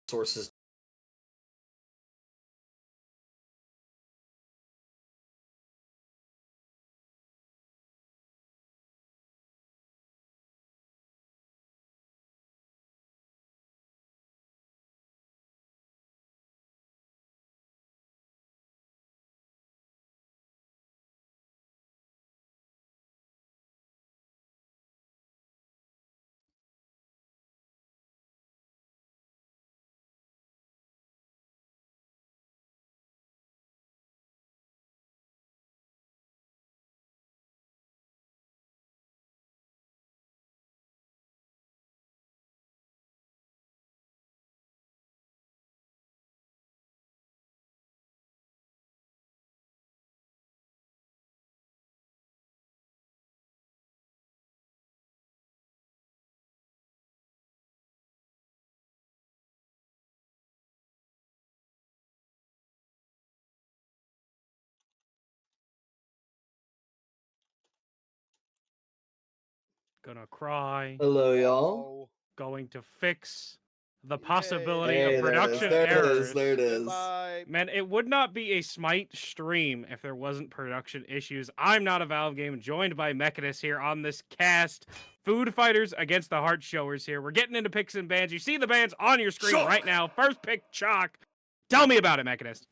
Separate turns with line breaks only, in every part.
sources.
Gonna cry.
Hello, y'all.
Oh,
Going to fix the
yay.
possibility of
Hey, there it is.
production
There it is.
errors.
There it is.
Goodbye.
Man, it would not be a Smite stream if there wasn't production issues. I'm not a Valve game, joined by Mechanist here on this cast. Food Fighters against the Heart Showers here. We're getting into picks and bans. You see the bans on your screen right now. First pick, Chalk. Tell me about it, Mechanist.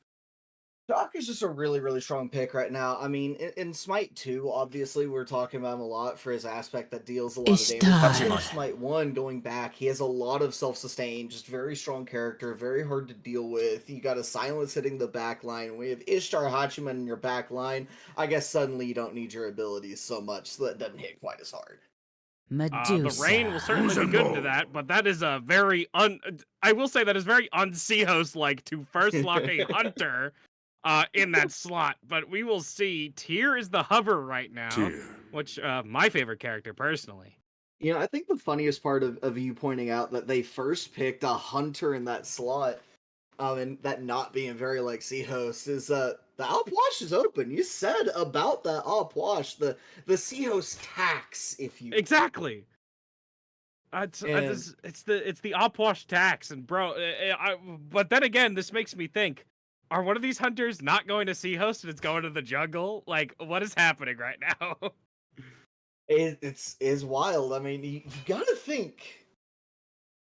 Shock is just a really, really strong pick right now. I mean, in Smite 2, obviously, we're talking about him a lot for his aspect that deals a lot of damage. But in Smite 1, going back, he has a lot of self-sustain, just very strong character, very hard to deal with. You got a silence hitting the back line. We have Ishtar Hachiman in your back line. I guess suddenly you don't need your abilities so much, so that doesn't hit quite as hard.
The rain will certainly be good to that, but that is a very I will say that is very un-Seahos like to first lock a hunter in that slot. But we will see. Tyr is the hover right now, which my favorite character personally.
You know, I think the funniest part of you pointing out that they first picked a hunter in that slot, and that not being very like Seahost is the Alpwash is open. You said about that Alpwash, the Seahost tax, if you
Exactly. It's
and
the Opwash tax, and bro, but then again, this makes me think: are one of these hunters not going to Seahost and it's going to the jungle? Like, what is happening right now?
it's wild. I mean, you gotta think.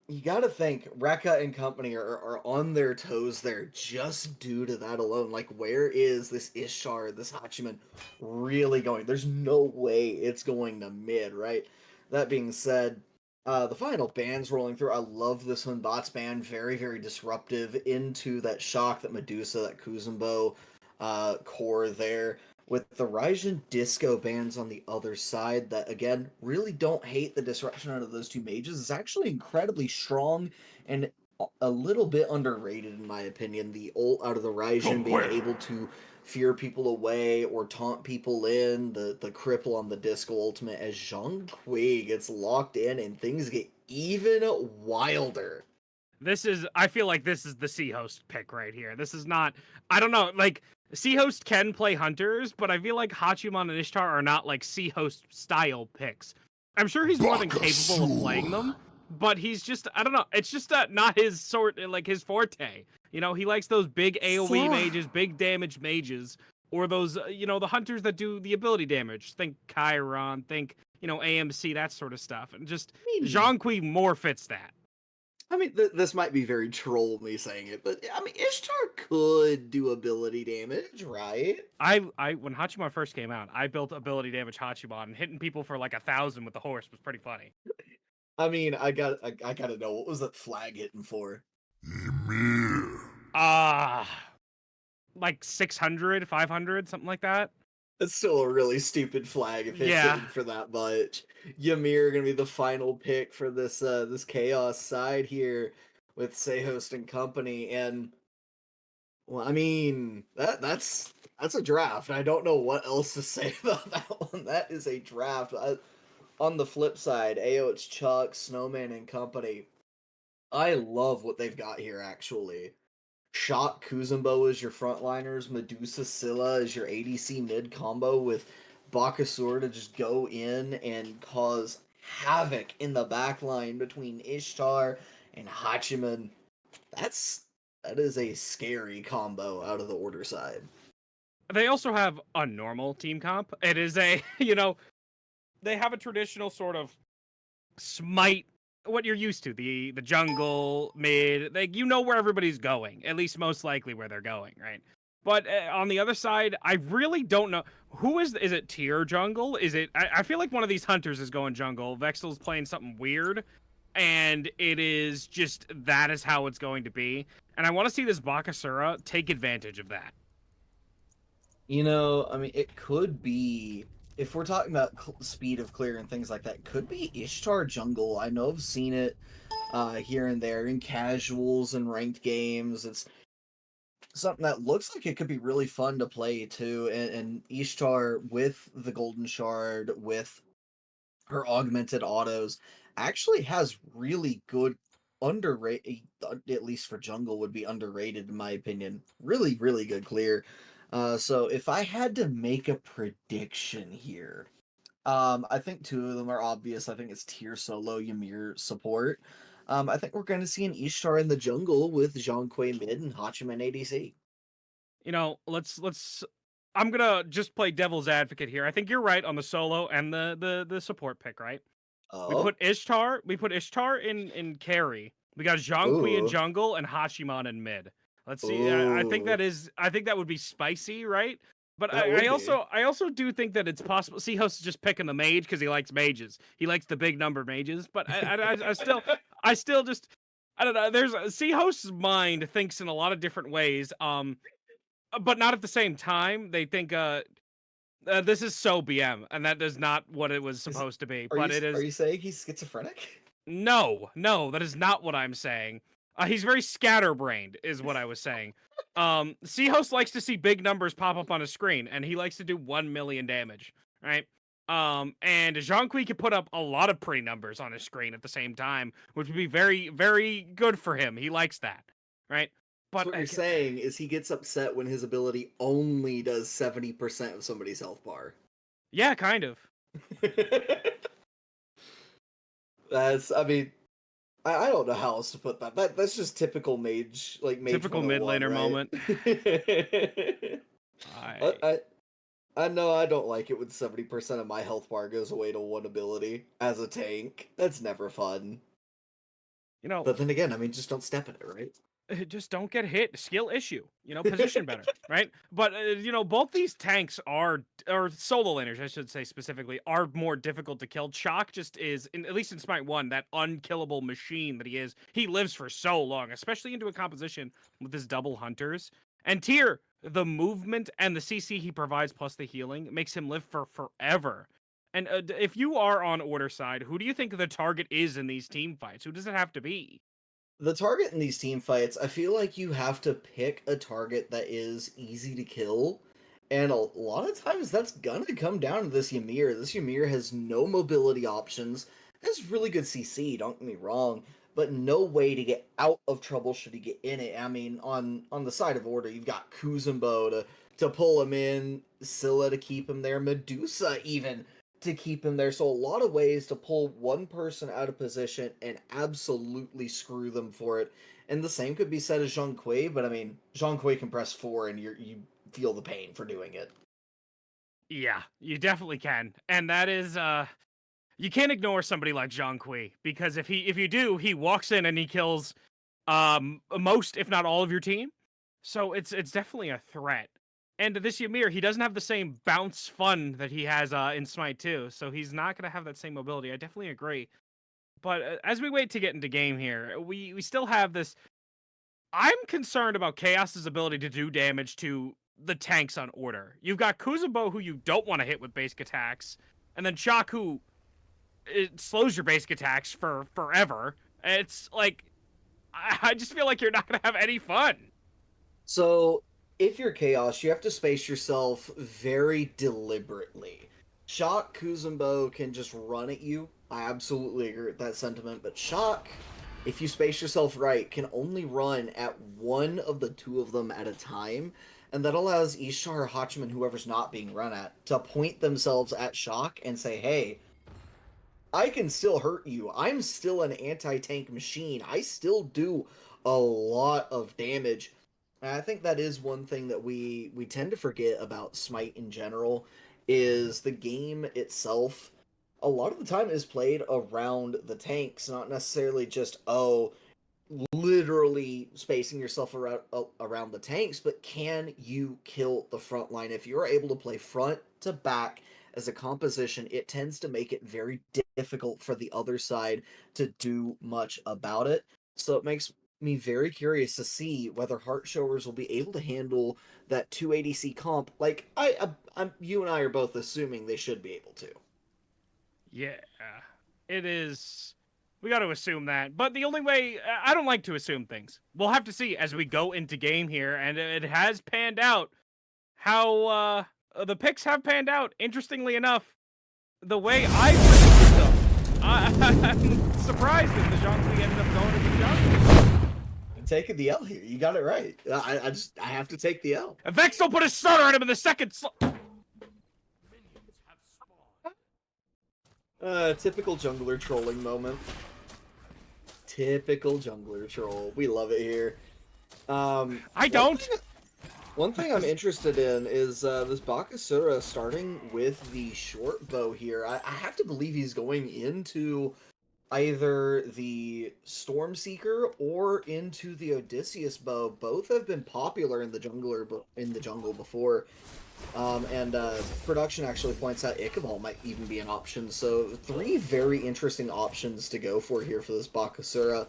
You gotta think Rekka and company are on their toes there just due to that alone. Like, where is this Ishtar, this Hachiman really going? There's no way it's going to mid, right? That being said, the final band's rolling through. I love this one. Bots band, very, very disruptive into that shock, that Medusa, that Kuzumbo core there with the Raijin Disco bands on the other side that, again, really don't hate the disruption out of those two mages. It's actually incredibly strong and a little bit underrated, in my opinion. The ult out of the Raijin being able to fear people away or taunt people in, the cripple on the Disco ultimate as Zhang Kui gets locked in and things get even wilder.
I feel like this is the Seahost pick right here. This is not, I don't know, like, Seahost can play hunters, but I feel like Hachiman and Ishtar are not like Seahost style picks. I'm sure he's more than capable of playing them, but he's just, I don't know, it's just not his sort, like his forte. You know, he likes those big AoE mages, big damage mages, or those, the hunters that do the ability damage. Think Chiron, think, AMC, that sort of stuff. And just, Zhang Kui more fits that.
I mean, this might be very troll me saying it, but I mean, Ishtar could do ability damage, right?
I when Hachiman first came out, I built ability damage Hachiman, and hitting people for like 1,000 with the horse was pretty funny.
I mean, I gotta know, what was that flag hitting for?
Like 600, 500, something like that.
It's still a really stupid flag if it's hitting for that much. Ymir gonna be the final pick for this this chaos side here with Sehost and company, and well, I mean that's a draft. I don't know what else to say about that one. That is a draft. On the flip side, AO, it's Chuck, Snowman, and company. I love what they've got here, actually. Shock Kuzumbo is your frontliners, Medusa Scylla is your ADC mid combo with Bakasur to just go in and cause havoc in the backline between Ishtar and Hachiman. that is a scary combo out of the order side.
They also have a normal team comp. It is a, they have a traditional sort of smite, what you're used to, the jungle, mid, like where everybody's going, at least most likely where they're going, right? But on the other side, I really don't know who is it. Tier jungle? Is it? I feel like one of these hunters is going jungle. Vexel's playing something weird, and it is just that is how it's going to be. And I want to see this Bakasura take advantage of that.
I mean, it could be, if we're talking about speed of clear and things like that, could be Ishtar jungle. I know I've seen it here and there in casuals and ranked games. It's something that looks like it could be really fun to play too. And Ishtar with the Golden Shard, with her augmented autos, actually has really good underrated, at least for jungle would be underrated in my opinion. Really, really good clear. So if I had to make a prediction here, I think two of them are obvious. I think it's tier solo Ymir support. I think we're going to see an Ishtar in the jungle with Zhang Kui mid and Hachiman ADC.
Let's. I'm gonna just play devil's advocate here. I think you're right on the solo and the support pick, right? We
Oh,
put Ishtar. We put Ishtar in carry. We got Zhang Kui in
ooh,
jungle and Hachiman in mid. Let's see. I think
ooh,
that is. I think that would be spicy, right? But
that
I,
would
I
be.
also I also do think that it's possible. Seahawks is just picking the mage because he likes mages. He likes the big number mages. But I still just I don't know. There's Seahost's mind thinks in a lot of different ways. But not at the same time. They think this is so BM, and that is not what it was
Is
supposed to be.
are
But
you
it
are
is.
you saying he's schizophrenic?
No, no, that is not what I'm saying. He's very scatterbrained, is what I was saying. Seahost likes to see big numbers pop up on his screen, and he likes to do 1 million damage, right? And Jean-Qui can put up a lot of pretty numbers on his screen at the same time, which would be very, very good for him. He likes that, right?
So
But
what you're saying is he gets upset when his ability only does 70% of somebody's health bar.
yeah, kind of.
I mean, I don't know how else to put that. That's just typical mage, like Mage
Typical mid
101,
laner
right?
moment.
I,
I,
I I know I don't like it when 70% of my health bar goes away to one ability as a tank. That's never fun.
you know,
But then again, I mean, just don't step in it, right?
just don't get hit. Skill issue. Position better, right? But both these tanks are, or solo laners, I should say specifically, are more difficult to kill. Chalk just is, at least in Smite One, that unkillable machine that he is. He lives for so long, especially into a composition with his double hunters. And Tyr, the movement and the CC he provides plus the healing makes him live for forever. And if you are on order side, who do you think the target is in these team fights? Who does it have to be?
The target in these team fights, I feel like you have to pick a target that is easy to kill. And a lot of times that's gonna come down to this Ymir. This Ymir has no mobility options, has really good CC, don't get me wrong, but no way to get out of trouble should he get in it. I mean, on the side of order, you've got Kuzumbo to pull him in, Scylla to keep him there, Medusa even to keep him there. So a lot of ways to pull one person out of position and absolutely screw them for it. And the same could be said of Zhang Kui, but I mean, Zhang Kui can press 4 and you feel the pain for doing it.
Yeah, you definitely can. And that is you can't ignore somebody like Zhang Kui because if you do, he walks in and he kills most if not all of your team. So it's definitely a threat. And this Ymir, he doesn't have the same bounce fun that he has in Smite 2, so he's not going to have that same mobility. I definitely agree. But as we wait to get into game here, we still have this. I'm concerned about Chaos's ability to do damage to the tanks on order. You've got Kuzubo, who you don't want to hit with basic attacks, and then Shock, who it slows your basic attacks for forever. It's like I just feel like you're not gonna have any fun.
So, if you're Chaos, you have to space yourself very deliberately. Shock Kuzumbo can just run at you. I absolutely agree with that sentiment, but Shock, if you space yourself right, can only run at one of the two of them at a time, and that allows Ishtar or Hachiman, whoever's not being run at, to point themselves at Shock and say, hey, I can still hurt you. I'm still an anti-tank machine. I still do a lot of damage. And I think that is one thing that we tend to forget about Smite in general is the game itself a lot of the time is played around the tanks, not necessarily just literally spacing yourself around the tanks, but can you kill the front line? If you're able to play front to back as a composition, it tends to make it very difficult for the other side to do much about it. So it makes me very curious to see whether Heart Showers will be able to handle that 280C comp. Like you and I are both assuming they should be able to.
Yeah, it is. We got to assume that. But the only way, I don't like to assume things. We'll have to see as we go into game here. And it has panned out how the picks have panned out. Interestingly enough, the way I predicted them, I'm surprised that the Zhongli ended up going to the jungle.
I'm taking the L here. You got it right. I have to take the L.
Vex will put a stutter on him in the second.
Typical jungler trolling moment. Typical jungler troll. We love it here.
I don't.
One thing I'm interested in is this Bakasura starting with the short bow here. I have to believe he's going into either the Stormseeker or into the Odysseus bow. Both have been popular in the jungle before. And production actually points out Ichabod might even be an option. So 3 very interesting options to go for here for this Bakasura.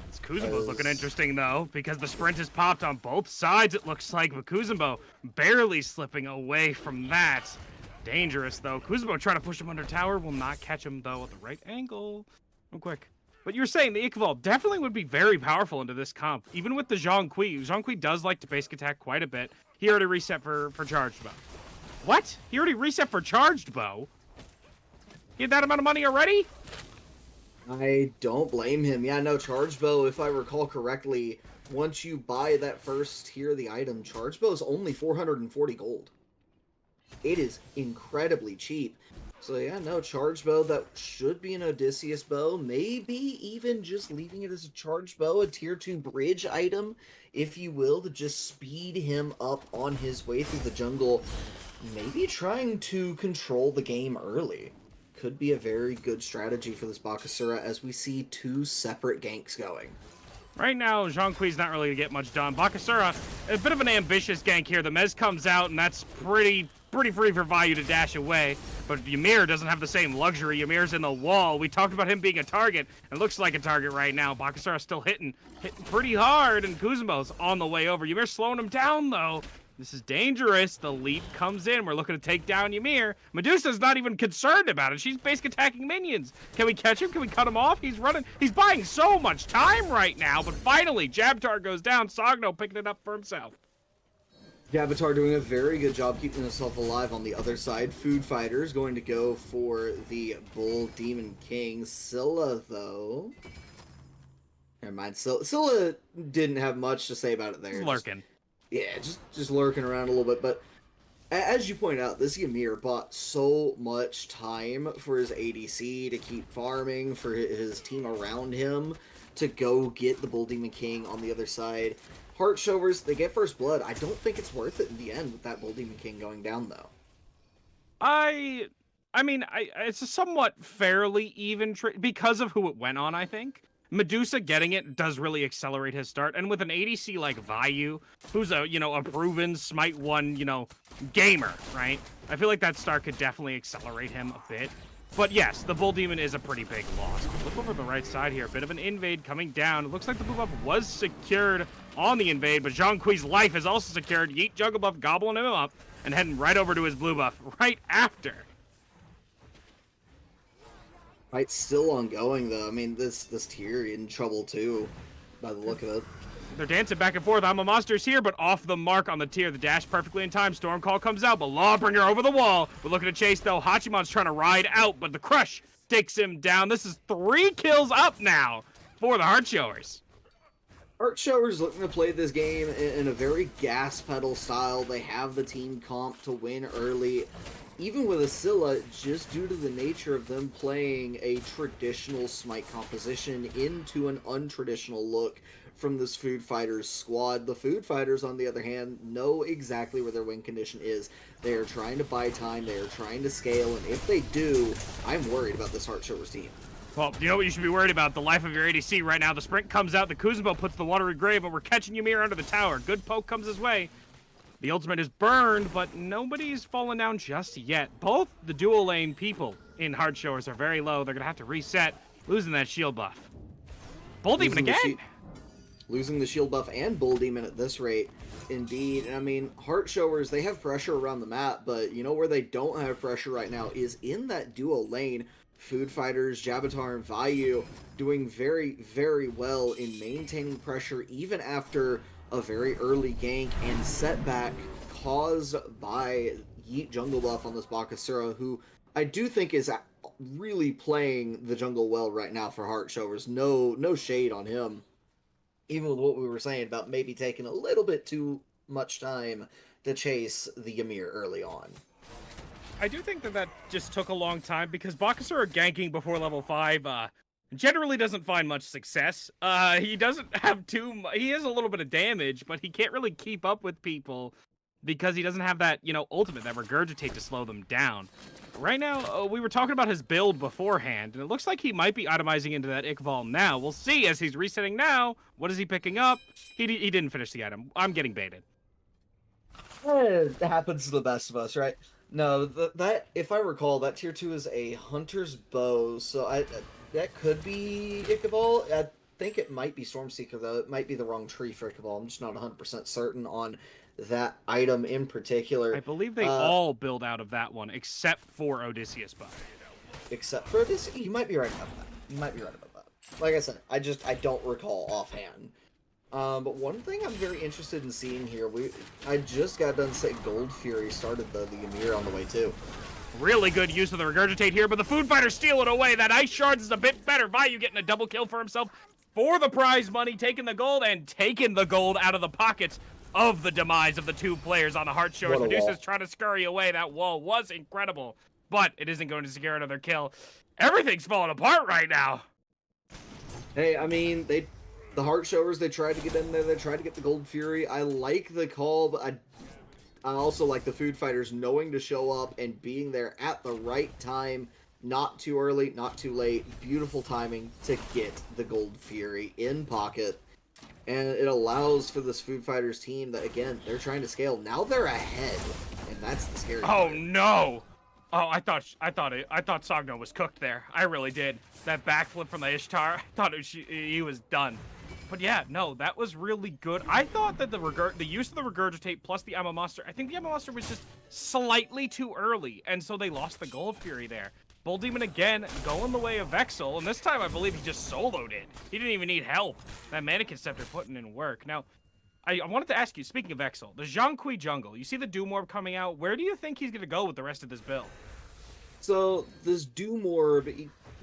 This Kuzenbo's looking interesting, though, because the sprint is popped on both sides, it looks like, but Kuzenbo barely slipping away from that. Dangerous, though. Kuzenbo trying to push him under tower, will not catch him, though, at the right angle. Real quick. But you're saying the Ichabod definitely would be very powerful into this comp, even with the Zhong Kui. Zhong Kui does like to basic attack quite a bit. He already reset for charged bow. What? He already reset for charged bow? He had that amount of money already?
I don't blame him. Yeah, no, charge bow, if I recall correctly, once you buy that first tier of the item, charge bow is only 440 gold. It is incredibly cheap. So yeah, no, charge bow, that should be an Odysseus bow. Maybe even just leaving it as a charge bow, a tier 2 bridge item, if you will, to just speed him up on his way through the jungle. Maybe trying to control the game early. Could be a very good strategy for this Bakasura as we see 2 separate ganks going.
Right now, Zhong Kui's not really going to get much done. Bakasura, a bit of an ambitious gank here. The Mez comes out, and that's pretty free for Vayu to dash away. But Ymir doesn't have the same luxury. Ymir's in the wall. We talked about him being a target. It looks like a target right now. Bakasura's still hitting pretty hard, and Kuzenbo's on the way over. Ymir's slowing him down, though. This is dangerous. The leap comes in. We're looking to take down Ymir. Medusa's not even concerned about it. She's basic attacking minions. Can we catch him? Can we cut him off? He's running. He's buying so much time right now. But finally, Jabtar goes down. Sogno picking it up for himself.
Jabbatar doing a very good job keeping himself alive on the other side. Food Fighter's going to go for the Bull Demon King. Scylla, though... Never mind. Scylla didn't have much to say about it there.
He's lurking.
Yeah, just lurking around a little bit, but as you point out, this Ymir bought so much time for his ADC to keep farming, for his team around him to go get the Bull Demon King on the other side. Heart Showers, they get first blood. I don't think it's worth it in the end with that Bull Demon King going down, though.
I mean, it's a somewhat fairly even because of who it went on, I think. Medusa getting it does really accelerate his start, and with an ADC like Vayu, who's a proven Smite 1, gamer, right? I feel like that start could definitely accelerate him a bit. But yes, the Bull Demon is a pretty big loss. But look over the right side here, a bit of an invade coming down. It looks like the blue buff was secured on the invade, but Zhong Kui's life is also secured. Yeet Jungle Buff gobbling him up and heading right over to his blue buff right after.
Fight's still ongoing, though. I mean, this tier in trouble, too, by the look of it.
They're dancing back and forth. I'm a monster's here, but off the mark on the tier. The dash perfectly in time. Storm Call comes out, but Lawbringer over the wall. We're looking to chase, though. Hachimon's trying to ride out, but the crush takes him down. This is 3 kills up now for the Heart Showers.
Heart Showers looking to play this game in a very gas pedal style. They have the team comp to win early. Even with Scylla, just due to the nature of them playing a traditional Smite composition into an untraditional look from this Food Fighters squad. The Food Fighters, on the other hand, know exactly where their win condition is. They are trying to buy time, they are trying to scale, and if they do, I'm worried about this Heart Showers team.
Well, you know what you should be worried about? The life of your ADC right now. The sprint comes out, the Kuzenbo puts the watery grave, and we're catching Ymir under the tower. Good poke comes his way. The ultimate is burned, but nobody's fallen down just yet. Both the dual lane people in Heart Showers are very low. They're going to have to reset, losing that shield buff. Bull Demon again!
Losing the shield buff and Bull Demon at this rate. Indeed. And I mean, Heart Showers, they have pressure around the map, but you know where they don't have pressure right now is in that dual lane. Food Fighters, Jabatar, and Vayu doing very, very well in maintaining pressure even after a very early gank and setback caused by Yeet jungle buff on this Bakasura, who I do think is really playing the jungle well right now for Heart Showers. No shade on him. Even with what we were saying about maybe taking a little bit too much time to chase the Ymir early on.
I do think that just took a long time because Bakasura ganking before level 5 generally doesn't find much success. He doesn't have he has a little bit of damage, but he can't really keep up with people because he doesn't have that, ultimate, that regurgitate to slow them down. Right now, we were talking about his build beforehand, and it looks like he might be itemizing into that Iqbal now. We'll see as he's resetting now. What is he picking up? He didn't finish the item. I'm getting baited.
It happens to the best of us, right? No, that if I recall, that tier 2 is a Hunter's Bow, so that could be Iqbal. I think it might be Stormseeker, though. It might be the wrong tree for Iqbal. I'm just not 100% certain on that item in particular.
I believe they all build out of that one, except for Odysseus buff.
Except for Odysseus? You might be right about that. You might be right about that. Like I said, I don't recall offhand. But one thing I'm very interested in seeing here, I just got done saying Gold Fury started the Ymir on the way too.
Really good use of the regurgitate here, but the Food Fighters steal it away. That Ice Shards is a bit better. Vayu getting a double kill for himself for the prize money, taking the gold out of the pockets of the demise of the two players on the Heart Showers. Medusa's trying to scurry away. That wall was incredible, but it isn't going to secure another kill. Everything's falling apart right now.
Hey, I mean, the Heart Showers, they tried to get in there. They tried to get the Gold Fury. I like the call, but I also like the Food Fighters knowing to show up and being there at the right time. Not too early, not too late. Beautiful timing to get the Gold Fury in pocket. And it allows for this Food Fighters team that, again, they're trying to scale. Now they're ahead, and that's the scary part.
Oh, no! Oh, I thought Sogno was cooked there. I really did. That backflip from the Ishtar, I thought he was done. But yeah, no, that was really good. I thought that the use of the regurgitate plus the Ammo Monster, I think the Ammo Monster was just slightly too early, and so they lost the Gold Fury there. Bull Demon again going the way of Vexel, and this time I believe he just soloed it. He didn't even need help. That Mannequin Scepter putting in work. Now, I wanted to ask you, speaking of Vexel, the Zhang Kui jungle, you see the Doom Orb coming out. Where do you think he's going to go with the rest of this build?
So, this Doom Orb,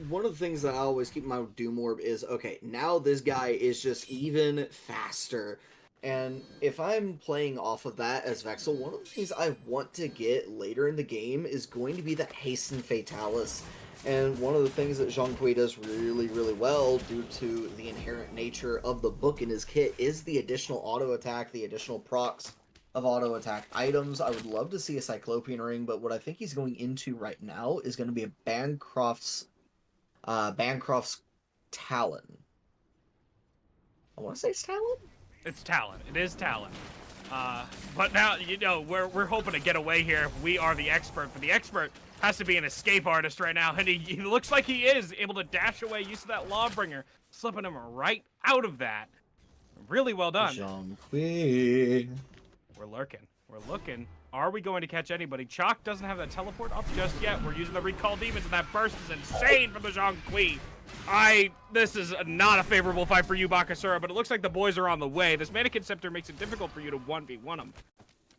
one of the things that I always keep in mind with Doom Orb is, okay, now this guy is just even faster. And if I'm playing off of that as Vexel, one of the things I want to get later in the game is going to be that Hasten Fatalis. And one of the things that Zhang Kui does really, really well, due to the inherent nature of the book in his kit, is the additional auto attack, the additional procs of auto attack items. I would love to see a Cyclopean Ring, but what I think he's going into right now is going to be a Bancroft's Talon. I want to say it's Talon?
It's Talon. It is Talon. But now, we're hoping to get away here if we are the expert, but the expert has to be an escape artist right now, and he looks like he is able to dash away, use of that Lawbringer, slipping him right out of that. Really well done.
Zhang-Kui.
We're lurking. We're looking. Are we going to catch anybody? Chalk doesn't have that teleport up just yet. We're using the Recall Demons, and that burst is insane from the Zhang-Kui. This is not a favorable fight for you, Bakasura, but it looks like the boys are on the way. This Mannequin Scepter makes it difficult for you to 1v1 them.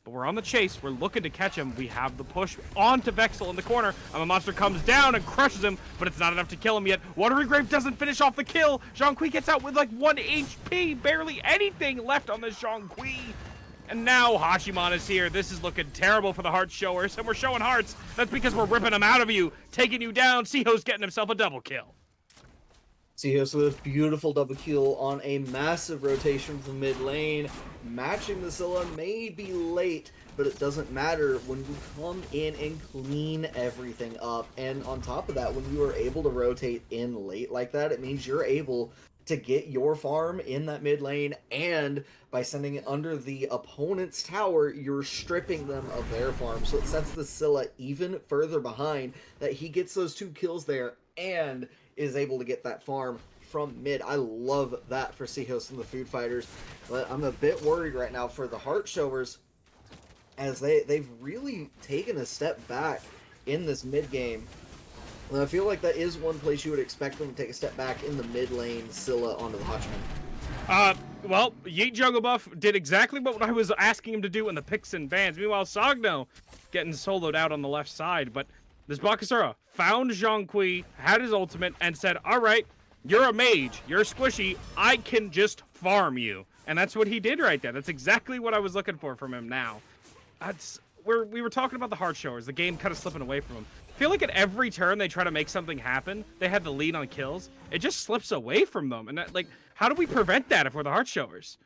But we're on the chase. We're looking to catch him. We have the push onto Vexel in the corner. A monster comes down and crushes him, but it's not enough to kill him yet. Watery Grave doesn't finish off the kill. Zhang-Kui gets out with like 1 HP. Barely anything left on this Zhang-Kui. And now Hachiman is here. This is looking terrible for the Heart Showers, and we're showing hearts. That's because we're ripping them out of you, taking you down. Siho's getting himself a double kill.
Seahawks with a beautiful double kill on a massive rotation from mid lane. Matching the Scylla may be late, but it doesn't matter when you come in and clean everything up. And on top of that, when you are able to rotate in late like that, it means you're able to get your farm in that mid lane, and by sending it under the opponent's tower, you're stripping them of their farm. So it sets the Scylla even further behind, that he gets those 2 kills there and is able to get that farm from mid. I love that for Seahawks and the Food Fighters, but I'm a bit worried right now for the Heart Showers, as they've really taken a step back in this mid game. And I feel like that is one place you would expect them to take a step back, in the mid lane, Scylla onto the Hotchman.
Well, Yeet Jungle Buff did exactly what I was asking him to do in the picks and bans. Meanwhile, Sogno getting soloed out on the left side, but this Bakasura found Zhongqi, had his ultimate, and said, all right, you're a mage, you're squishy, I can just farm you. And that's what he did right there. That's exactly what I was looking for from him now. We were talking about the Heart Showers, the game kind of slipping away from him. I feel like at every turn they try to make something happen, they have the lead on kills, it just slips away from them. And that, like, how do we prevent that if we're the Heart Showers?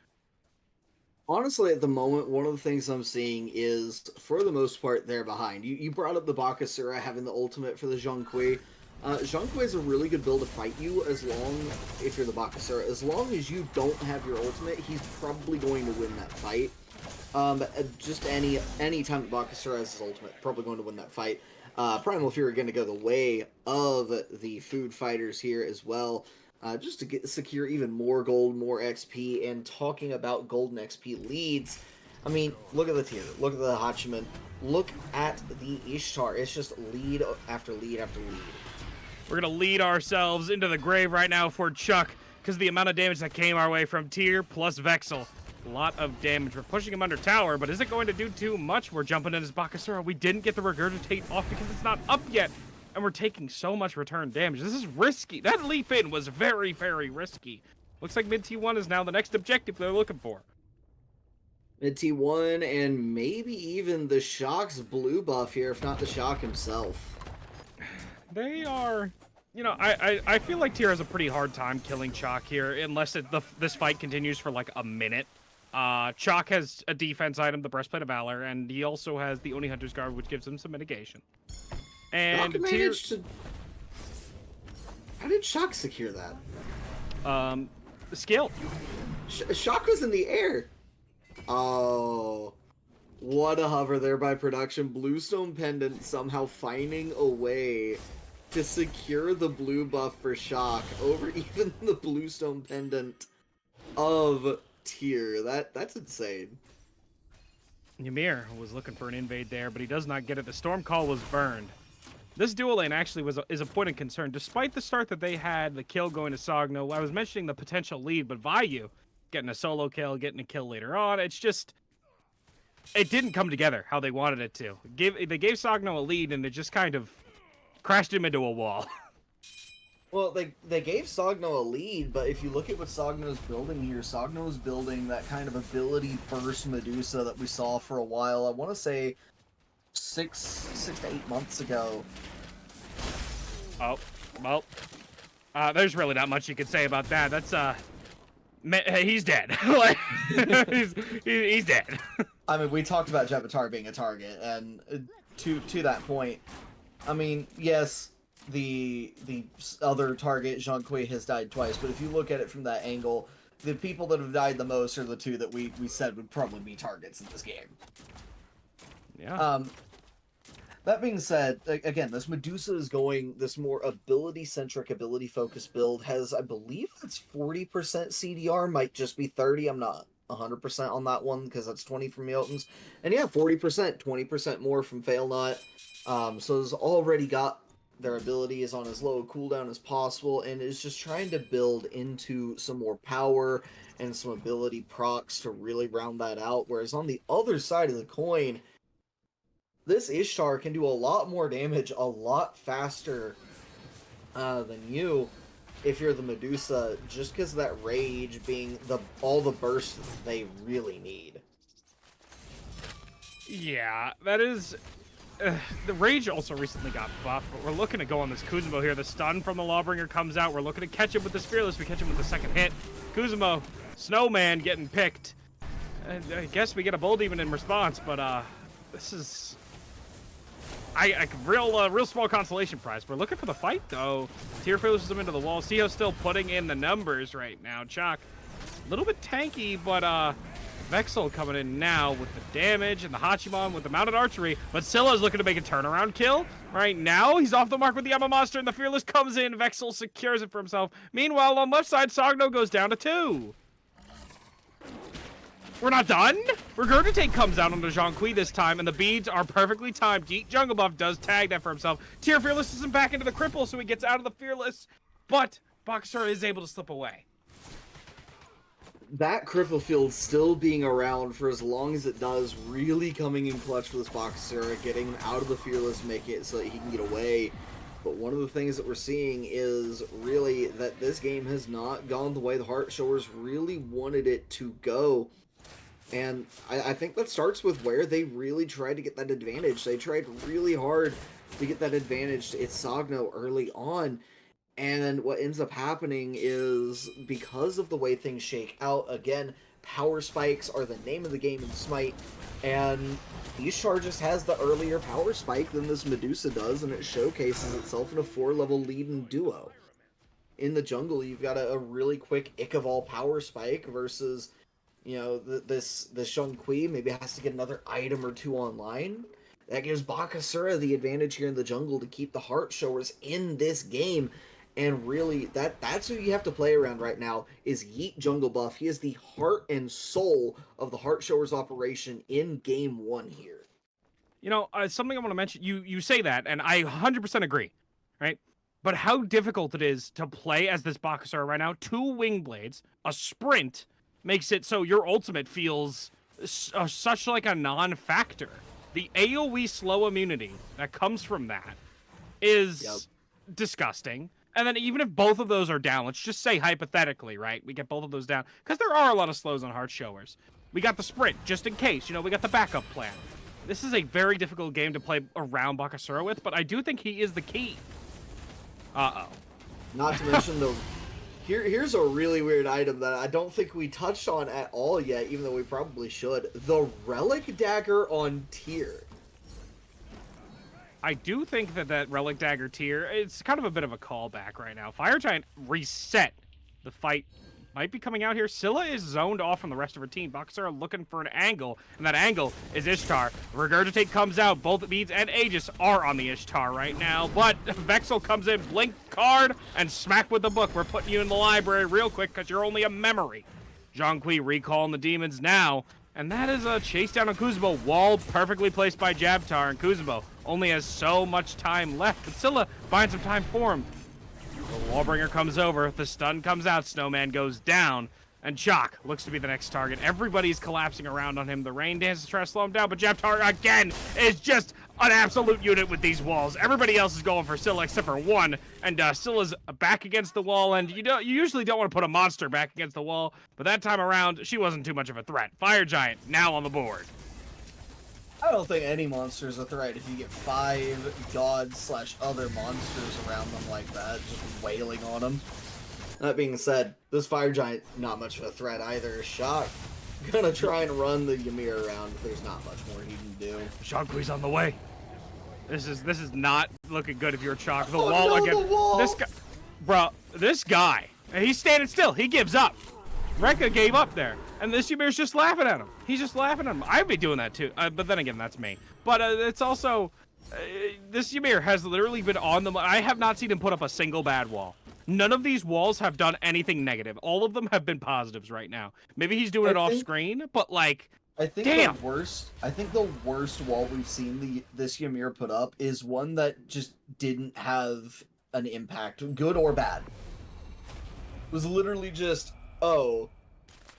Honestly, at the moment, one of the things I'm seeing is, for the most part, they're behind. You brought up the Bakasura having the ultimate for the Zhongqi. Zhongqi is a really good build to fight you, if you're the Bakasura. As long as you don't have your ultimate, he's probably going to win that fight. Just any time that Bakasura has his ultimate, probably going to win that fight. Primal Fury going to go the way of the Food Fighters here as well. Just to secure even more gold, more XP, and talking about golden XP leads, I mean, look at the tier, look at the Hachiman, look at the Ishtar. It's just lead after lead after lead.
We're going to lead ourselves into the grave right now for Chuck, because the amount of damage that came our way from Tyr plus Vexel. A lot of damage. We're pushing him under tower, but is it going to do too much? We're jumping in his Bakasura. We didn't get the Regurgitate off because it's not up yet. And we're taking so much return damage. This is risky. That leap in was very, very risky. Looks like mid T1 is now the next objective they're looking for.
Mid T1 and maybe even the Shock's blue buff here, if not the Shock himself.
They are... You know, I feel like Tyr has a pretty hard time killing Chalk here, unless this fight continues for like a minute. Chalk has a defense item, the Breastplate of Valor, and he also has the Oni Hunter's Guard, which gives him some mitigation. And Tyr...
How did Shock secure that?
Skill.
Shock was in the air. Oh, what a hover there by production. Bluestone Pendant somehow finding a way to secure the blue buff for Shock over even the Bluestone Pendant of Tyr. That's insane.
Ymir was looking for an invade there, but he does not get it. The Storm Call was burned. This dual lane actually is a point of concern. Despite the start that they had, the kill going to Sogno, I was mentioning the potential lead, but Vayu getting a solo kill, getting a kill later on, it didn't come together how they wanted it to. They gave Sogno a lead, and it just kind of crashed him into a wall.
Well, they gave Sogno a lead, but if you look at what Sogno's building here, Sogno's building that kind of ability burst Medusa that we saw for a while. I want to say 6 to 8 months ago.
Oh, well, there's really not much you could say about that. That's he's dead. Like, he's dead.
I mean, we talked about Jepitar being a target, and to that point, I mean, yes, the other target, Zhongqi, has died twice, but if you look at it from that angle, the people that have died the most are the two that we said would probably be targets in this game.
Yeah.
That being said, again, this Medusa is going this more ability-centric, ability-focused build. Has, I believe that's 40% CDR, might just be 30. I'm not 100% on that one, because that's 20 from Jotuns. And yeah, 40%, 20% more from Failnaught. So has already got their ability, is on as low a cooldown as possible, and is just trying to build into some more power and some ability procs to really round that out. Whereas on the other side of the coin, this Ishtar can do a lot more damage a lot faster than you if you're the Medusa, just because of that rage being all the burst they really need.
Yeah, that is... the Rage also recently got buffed, but we're looking to go on this Kuzumo here. The stun from the Lawbringer comes out. We're looking to catch him with this Fearless. We catch him with the second hit. Kuzumo, Snowman getting picked. I guess we get a Bull Demon in response, but this is... real small consolation prize. We're looking for the fight, though. Tier Fearless him into the wall. Sio still putting in the numbers right now. Chalk, a little bit tanky, but Vexel coming in now with the damage and the Hachimon with the mounted archery, but Scylla's looking to make a turnaround kill. Right now, he's off the mark with the Yama Monster, and the Fearless comes in. Vexel secures it for himself. Meanwhile, on left side, Sogno goes down to 2. We're not done. Regurgitate comes out on the Zhongqi this time, and the beads are perfectly timed. Yeet Jungle Buff does tag that for himself. Tier Fearless isn't back into the cripple, so he gets out of the Fearless, but Bakasura is able to slip away.
That cripple field still being around for as long as it does, really coming in clutch for this Bakasura, getting him out of the Fearless, make it so that he can get away. But one of the things that we're seeing is really that this game has not gone the way the Heart Showers really wanted it to go. And I think that starts with where they really tried to get that advantage. They tried really hard to get that advantage to Sogno early on. And what ends up happening is, because of the way things shake out, again, power spikes are the name of the game in Smite, and Ishtar just has the earlier power spike than this Medusa does, and it showcases itself in a 4-level lead and duo. In the jungle, you've got a really quick Ichaival power spike versus, you know, this Zhongqi maybe has to get another item or 2 online. That gives Bakasura the advantage here in the jungle to keep the Heart Showers in this game. And really, that's who you have to play around right now, is Yeet Jungle Buff. He is the heart and soul of the Heart Showers operation in Game 1 here.
You know, something I want to mention, you say that, and I 100% agree, right? But how difficult it is to play as this Bakasura right now. 2 Wing Blades, a sprint, makes it so your ultimate feels such like a non-factor. The AoE slow immunity that comes from that is disgusting. And then even if both of those are down, let's just say hypothetically, right? We get both of those down, because there are a lot of slows on Heart Showers. We got the sprint, just in case. You know, we got the backup plan. This is a very difficult game to play around Bakasura with, but I do think he is the key. Uh-oh.
Not to mention, though, here's a really weird item that I don't think we touched on at all yet, even though we probably should. The Relic Dagger on Tier.
I do think that Relic Dagger tier, it's kind of a bit of a callback right now. Fire Giant reset. The fight might be coming out here. Scylla is zoned off from the rest of her team. Bakasura looking for an angle, and that angle is Ishtar. Regurgitate comes out. Both Beads and Aegis are on the Ishtar right now, but Vexel comes in, blink card, and smack with the book. We're putting you in the library real quick because you're only a memory. Zhongqi recalling the demons now, and that is a chase down on Kuzumo. Wall perfectly placed by Jabtar, and Kuzumo only has so much time left, but Scylla finds some time for him. The Lawbringer comes over, the stun comes out, Snowman goes down, and Chalk looks to be the next target. Everybody's collapsing around on him. The Rain Dance is trying to slow him down, but Jabtar, again, is just an absolute unit with these walls. Everybody else is going for Scylla except for one, and Scylla's back against the wall, and you usually don't want to put a monster back against the wall, but that time around, she wasn't too much of a threat. Fire Giant, now on the board.
I don't think any monster is a threat if you get 5 gods/other monsters around them like that, just wailing on them. That being said, this Fire Giant, not much of a threat either. Shock, gonna try and run the Ymir around, but there's not much more he can do.
Zhongqui's on the way. This is not looking good if you're Chalk. The
Oh,
wall
no,
again.
the wall!
This guy, bro, this guy, he's standing still. He gives up. Rekka gave up there, and this Ymir's just laughing at him. He's just laughing at him. I'd be doing that too, but then again, that's me. But it's also, this Ymir has literally been on the. I have not seen him put up a single bad wall. None of these walls have done anything negative. All of them have been positives right now. Maybe he's doing it off screen, but like,
I think
damn.
the worst wall we've seen this Ymir put up is one that just didn't have an impact, good or bad. It was literally just, oh,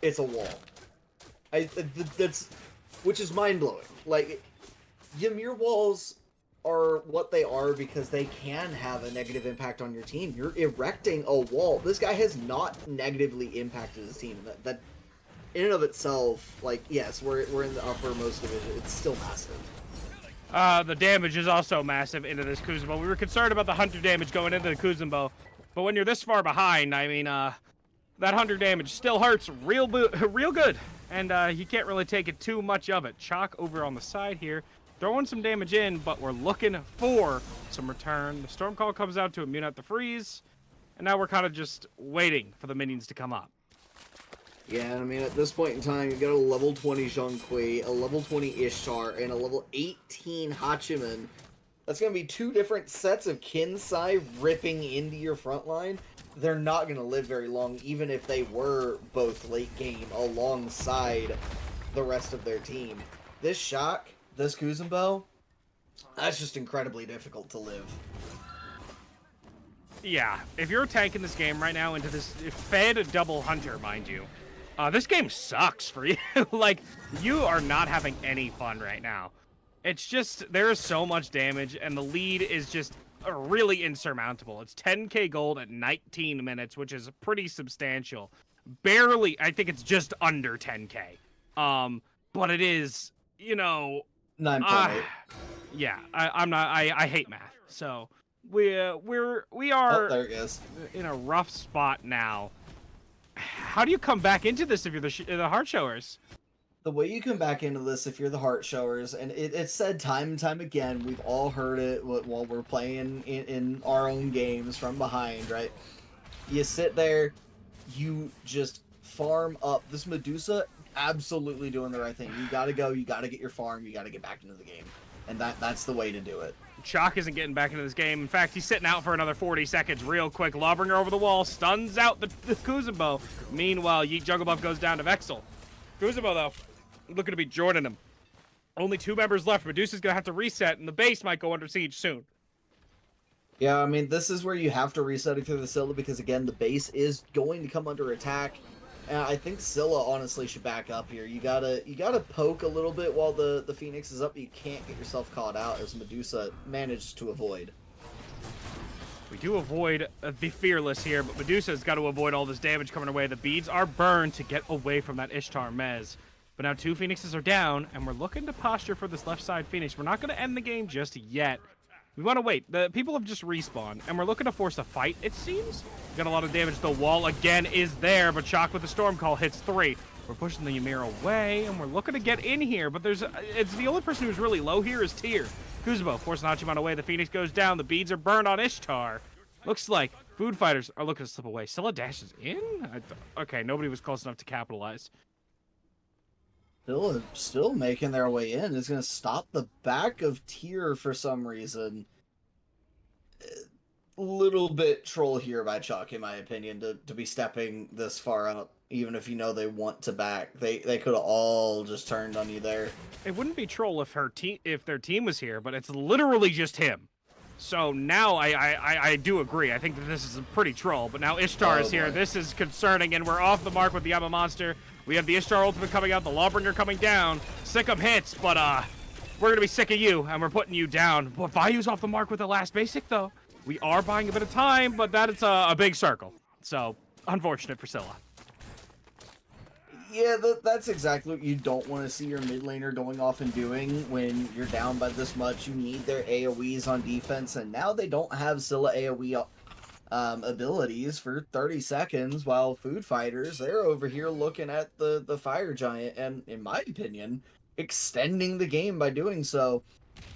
it's a wall. That's, which is mind blowing. Like, Ymir walls are what they are because they can have a negative impact on your team. You're erecting a wall. This guy has not negatively impacted his team. That in and of itself, like, yes, we're in the uppermost division. It's still massive.
The damage is also massive into this Kuzenbo. We were concerned about the hunter damage going into the Kuzenbo, but when you're this far behind, I mean, that hunter damage still hurts real good, and you can't really take it too much of it. Chalk over on the side here, throwing some damage in, but we're looking for some return. The Storm Call comes out to immune out the freeze, and now we're kind of just waiting for the minions to come up.
Yeah, I mean, at this point in time, you've got a level 20 Zhonghui, a level 20 Ishtar, and a level 18 Hachiman. That's going to be two different sets of Kinsai ripping into your front line. They're not going to live very long, even if they were both late game alongside the rest of their team. This Shock, this Kuzenbo, that's just incredibly difficult to live.
Yeah, if you're tanking this game right now into this fed double hunter, mind you, this game sucks for you. Like, you are not having any fun right now. It's just, there is so much damage, and the lead is just really insurmountable. It's 10k gold at 19 minutes, which is pretty substantial. Barely, I think it's just under 10k. But it is, you know...
9.8.
Yeah, I hate math, so... We are
Oh, there it is.
in a rough spot now. How do you come back into this if you're the heart showers?
The way you come back into this if you're the heart showers, and it's said time and time again, we've all heard it while we're playing in our own games from behind, right? You sit there, you just farm up. This Medusa, absolutely doing the right thing. You gotta go, you gotta get your farm, you gotta get back into the game. And that's the way to do it.
Chalk isn't getting back into this game. In fact, he's sitting out for another 40 seconds real quick. Lawbringer over the wall, stuns out the Kuzenbo. Meanwhile, Yeet Jungle Buff goes down to Vexel. Kuzenbo, though, looking to be Jordan him. Only 2 members left. Medusa's going to have to reset, and the base might go under siege soon.
Yeah, I mean, this is where you have to reset it through the Scylla because, again, the base is going to come under attack. And I think Scylla honestly should back up here. You gotta poke a little bit while the Phoenix is up, but you can't get yourself caught out as Medusa managed to avoid.
We do avoid the Fearless here, but Medusa's got to avoid all this damage coming away. The beads are burned to get away from that Ishtar Mez. But now 2 Phoenixes are down, and we're looking to posture for this left side Phoenix. We're not going to end the game just yet. We want to wait. The people have just respawned, and we're looking to force a fight, it seems. We got a lot of damage. The wall, again, is there, but Shock with the Storm Call hits 3. We're pushing the Ymir away, and we're looking to get in here, but it's the only person who's really low here is Tyr. Kuzenbo forcing Hachiman away. The Phoenix goes down. The beads are burned on Ishtar. Looks like Food Fighters are looking to slip away. Scylla dashes in? Okay, nobody was close enough to capitalize.
Still making their way in. Is going to stop the back of Tyr for some reason. Little bit troll here by Chuck, in my opinion, to be stepping this far up, even if you know they want to back. They could have all just turned on you there.
It wouldn't be troll if their team was here, but it's literally just him. So now I do agree. I think that this is a pretty troll, but now Ishtar is here.
Boy.
This is concerning, and we're off the mark with the Yama Monster. We have the Ishtar ultimate coming out, the Lawbringer coming down. Sick of hits, but we're going to be sick of you, and we're putting you down. But Vayu's off the mark with the last basic, though. We are buying a bit of time, but that is a big circle. So, unfortunate for Scylla.
Yeah, that's exactly what you don't want to see your mid laner going off and doing when you're down by this much. You need their AoEs on defense, and now they don't have Scylla AoE abilities for 30 seconds, while Food Fighters, they're over here looking at the Fire Giant, and in my opinion, extending the game by doing so.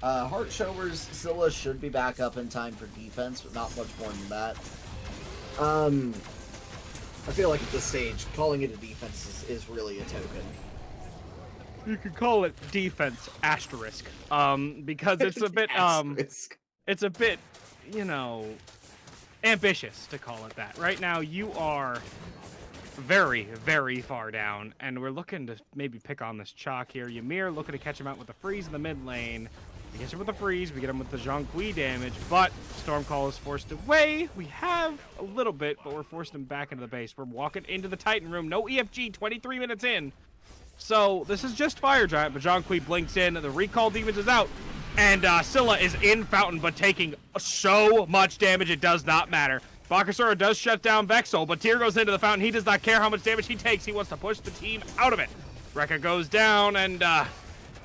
Heart Showers, Scylla should be back up in time for defense, but not much more than that. I feel like at this stage, calling it a defense is really a token.
You could call it defense asterisk, because it's a bit, it's a bit, you know, ambitious to call it that. Right now, you are very, very far down, and we're looking to maybe pick on this Chalk here. Ymir looking to catch him out with the freeze in the mid lane. We get him with the freeze, we get him with the Zhonghui damage, but Storm Call is forced away. We have a little bit, but we're forcing him back into the base. We're walking into the Titan room. No EFG, 23 minutes in. So this is just Fire Giant, but Zhonghui blinks in. The Recall Demons is out, and Scylla is in Fountain, but taking so much damage it does not matter. Bakasura does shut down Vexel, but Tyr goes into the Fountain. He does not care how much damage he takes. He wants to push the team out of it. Rekka goes down, and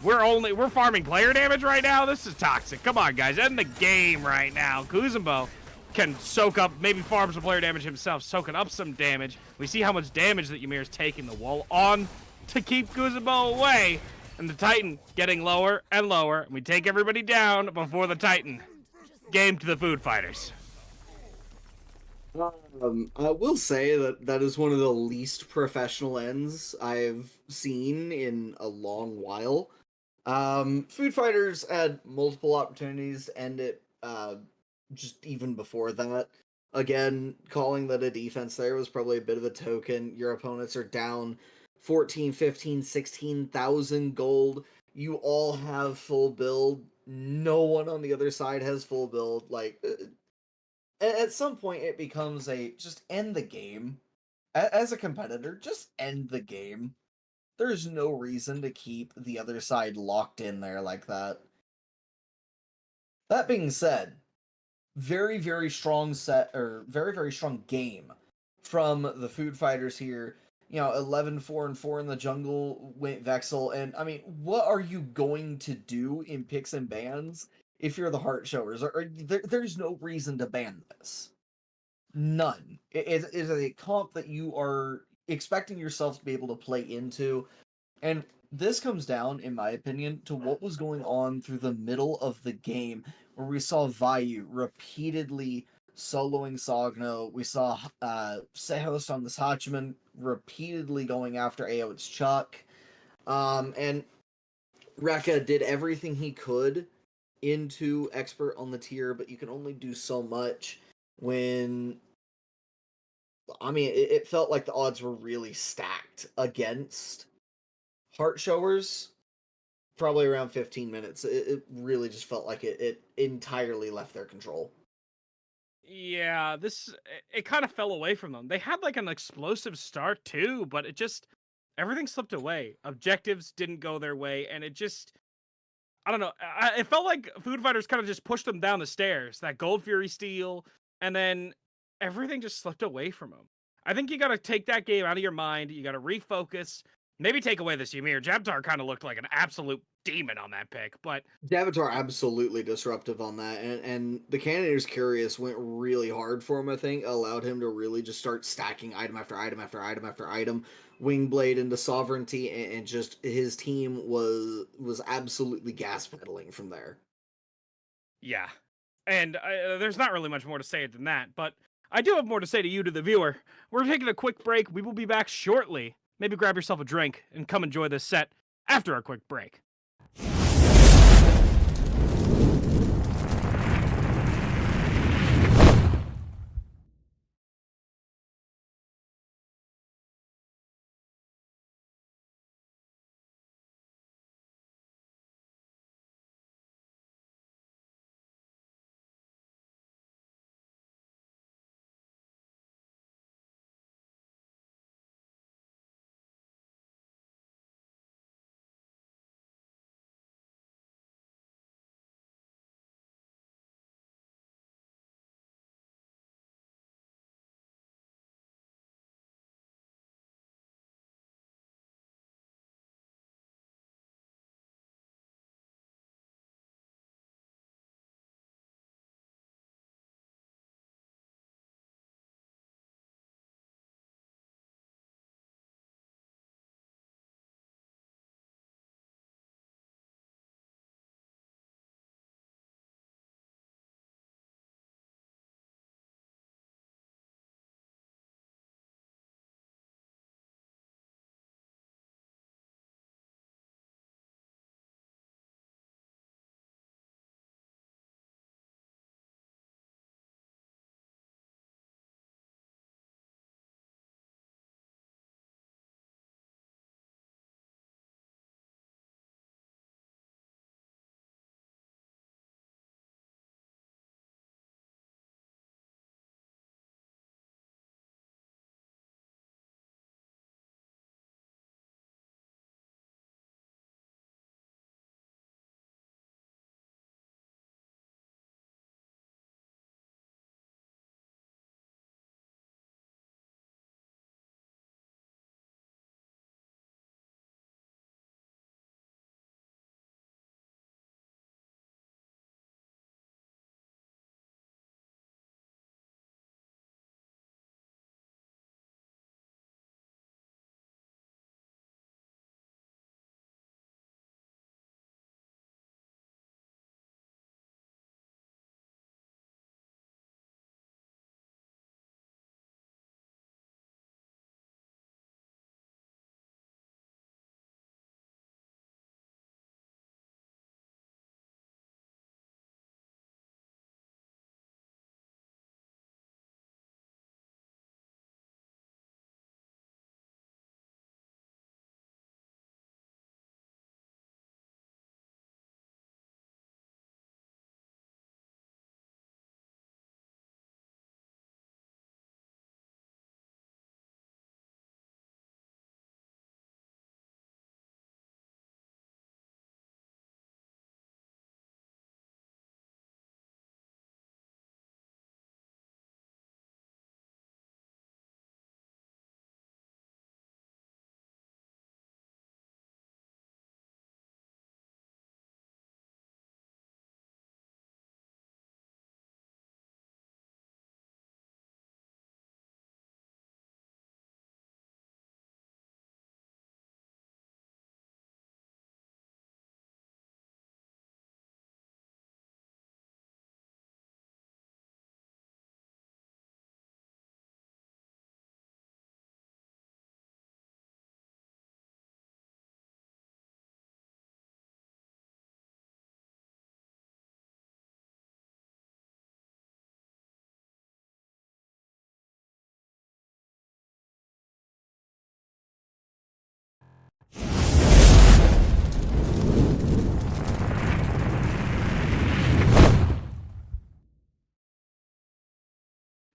we're farming player damage right now. This is toxic. Come on, guys, end the game right now. Kuzumbo can soak up, maybe farm some player damage himself, soaking up some damage. We see how much damage that Ymir is taking. The wall on to keep Kuzumbo away, and the Titan getting lower and lower. And we take everybody down before the Titan. Game to the food fighters.
I will say that that is one of the least professional ends I've seen in a long while. Food Fighters had multiple opportunities to end it, just even before that. Again, calling that a defense there was probably a bit of a token. Your opponents are down 14, 15, 16,000 gold. You all have full build. No one on the other side has full build. Like, at some point, it becomes a just end the game. As a competitor, just end the game. There's no reason to keep the other side locked in there like that. That being said, very, very strong set, or very, very strong game from the Food Fighters here. 11-4-4 in the jungle went Vexel. And, I mean, what are you going to do in picks and bans if you're the Heart Showers? There's no reason to ban this. None. It is a comp that you are expecting yourself to be able to play into. And this comes down, in my opinion, to what was going on through the middle of the game, where we saw Vayu repeatedly soloing Sogno. We saw Sehost on the Hachiman repeatedly going after Ao's Chuck. And Rekka did everything he could into Expert on the tier, but you can only do so much when it felt like the odds were really stacked against Heart Showers. Probably around 15 minutes. It really just felt like it entirely left their control.
Yeah, it kind of fell away from them. They had like an explosive start too, but everything slipped away. Objectives didn't go their way, and I don't know. It felt like Food Fighters kind of just pushed them down the stairs. That Gold Fury steal, and then everything just slipped away from them. I think you got to take that game out of your mind. You got to refocus. Maybe take away this Ymir. Jabtar kind of looked like an absolute demon on that pick, but
Davatar absolutely disruptive on that, and the Cannoneer's Curious went really hard for him. I think allowed him to really just start stacking item after item after item after item, Wingblade into Sovereignty, and just his team was absolutely gas pedaling from there.
yeah. And there's not really much more to say than that, but I do have more to say to you, to the viewer. We're taking a quick break. We will be back shortly. Maybe grab yourself a drink and come enjoy this set after a quick break.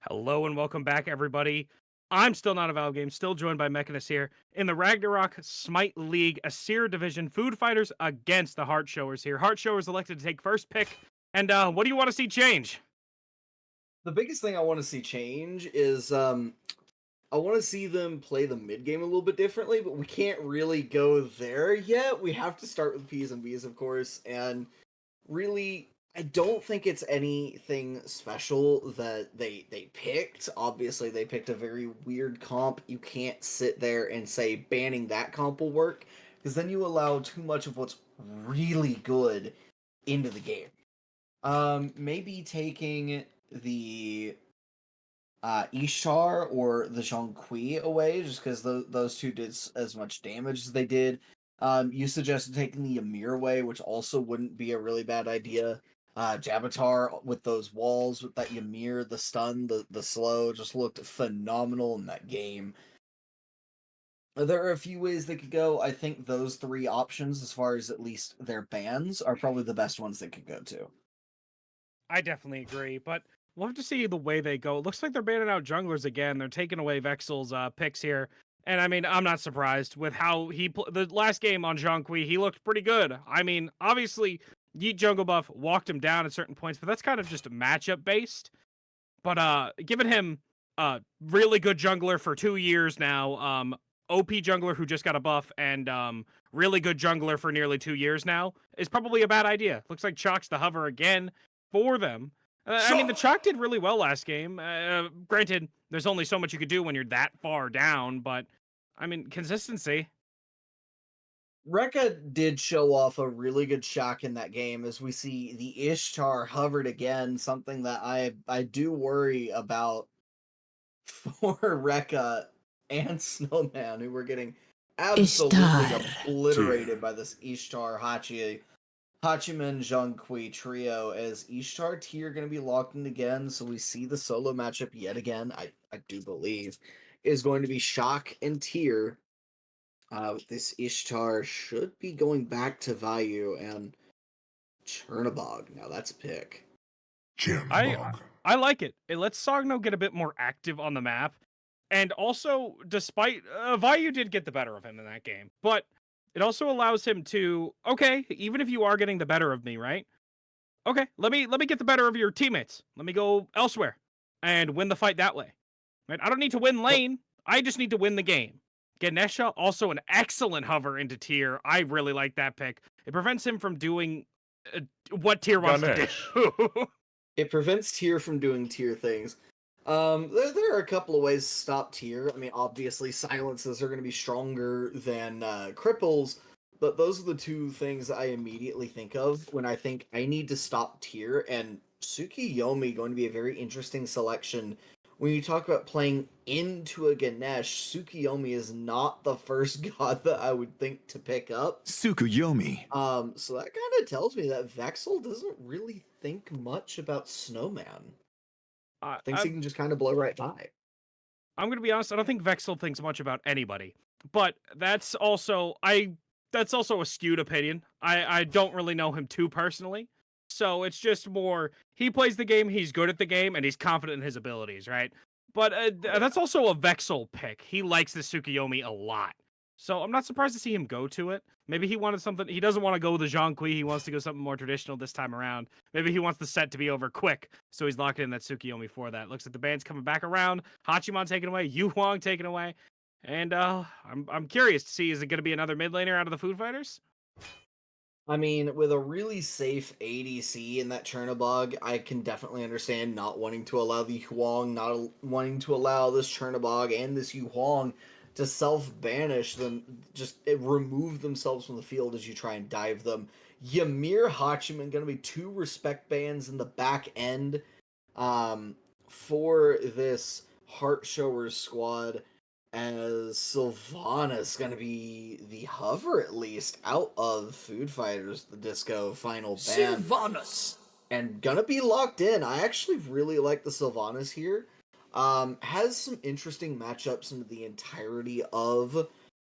Hello and welcome back, everybody. I'm still not a Valve game, still joined by Mechanist here in the Ragnarok Smite League Aesir Division. Food Fighters against the Heart Showers here. Heart Showers elected to take first pick. And what do you want to see change?
The biggest thing I want to see change is I want to see them play the mid game a little bit differently, but we can't really go there yet. We have to start with P's and B's, of course, and really I don't think it's anything special that they picked. Obviously, they picked a very weird comp. You can't sit there and say banning that comp will work because then you allow too much of what's really good into the game. Maybe taking the Ishtar or the Zhongqi away, just because those two did as much damage as they did. You suggested taking the Ymir away, which also wouldn't be a really bad idea. Jabatar with those walls, with that Ymir, the stun, the slow, just looked phenomenal in that game. There are a few ways they could go. I think those three options, as far as at least their bans, are probably the best ones they could go to.
I definitely agree, but we'll have to see the way they go. It looks like they're banning out junglers again. They're taking away Vexel's picks here. And I mean, I'm not surprised with how the last game on Zhongqi, he looked pretty good. I mean, obviously, Yeet Jungle Buff walked him down at certain points, but that's kind of just matchup based. But giving him a really good jungler for 2 years now, OP jungler who just got a buff, and really good jungler for nearly 2 years now is probably a bad idea. Looks like Chalk's the hover again for them. I mean, the Chalk did really well last game. Granted, there's only so much you could do when you're that far down, but I mean, consistency.
Rekka did show off a really good shock in that game as we see the Ishtar hovered again, something that I do worry about for Rekka and Snowman, who were getting absolutely
Ishtar.
obliterated by this Ishtar Hachiman Zhongqi trio, as Ishtar tier going to be locked in again, so we see the solo matchup yet again, I do believe, is going to be Shock and Tier. This Ishtar should be going back to Vayu and Chernobog. Now that's a pick.
I
Chernobog.
I like it. It lets Sogno get a bit more active on the map. And also, despite Vayu did get the better of him in that game, but it also allows him to, okay, even if you are getting the better of me, right? Okay, let me get the better of your teammates. Let me go elsewhere and win the fight that way. Right? I don't need to win lane. I just need to win the game. Ganesha, also an excellent hover into tier. I really like that pick. It prevents him from doing what tier wants to do.
It prevents Tier from doing Tier things. There are a couple of ways to stop Tier. I mean, obviously, silences are going to be stronger than cripples, but those are the two things I immediately think of when I think I need to stop Tier. And Tsukiyomi going to be a very interesting selection. When you talk about playing into a Ganesh, Tsukiyomi is not the first god that I would think to pick up.
Tsukuyomi.
So that kind of tells me that Vexel doesn't really think much about Snowman. Thinks he
I'm,
can just kind of blow right by.
I'm gonna be honest. I don't think Vexel thinks much about anybody, but that's also a skewed opinion. I don't really know him too personally, so it's just more he plays the game, he's good at the game, and he's confident in his abilities, right? But that's also a Vexel pick. He likes the Tsukiyomi a lot, so I'm not surprised to see him go to it. Maybe he wanted something. He doesn't want to go the Zhongqi. He wants to go something more traditional this time around. Maybe he wants the set to be over quick, so he's locking in that Tsukiyomi for that. Looks like the band's coming back around. Hachiman taken away. Yu Huang taken away. And I'm curious to see, is it going to be another mid laner out of the Food Fighters?
I mean, with a really safe ADC in that Chernobog, I can definitely understand not wanting to allow the Huang, not wanting to allow this Chernobog and this Yu Huang to self-banish them, just remove themselves from the field as you try and dive them. Ymir Hachiman going to be 2 respect bans in the back end for this Heart Showers squad, as Sylvanas going to be the hover, at least, out of Food Fighters, the Disco final ban.
Sylvanas.
And gonna be locked in. I actually really like the Sylvanas here. Has some interesting matchups into the entirety of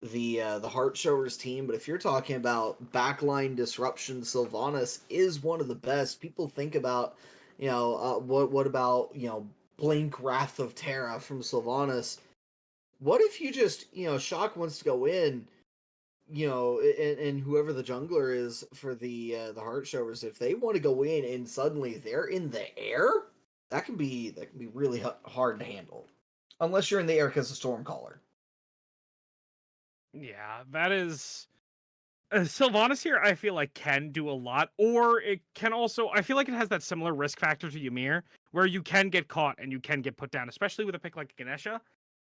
the Heart Showers team, but if you're talking about backline disruption, Sylvanas is one of the best. People think about, what about, Blink Wrath of Terra from Sylvanas. What if you just, Shock wants to go in, and whoever the jungler is for the heart showers, if they want to go in and suddenly they're in the air, that can be really hard to handle, unless you're in the air because of Stormcaller.
Yeah, that is. Sylvanas here, I feel like can do a lot, or it can also. I feel like it has that similar risk factor to Ymir, where you can get caught and you can get put down, especially with a pick like Ganesha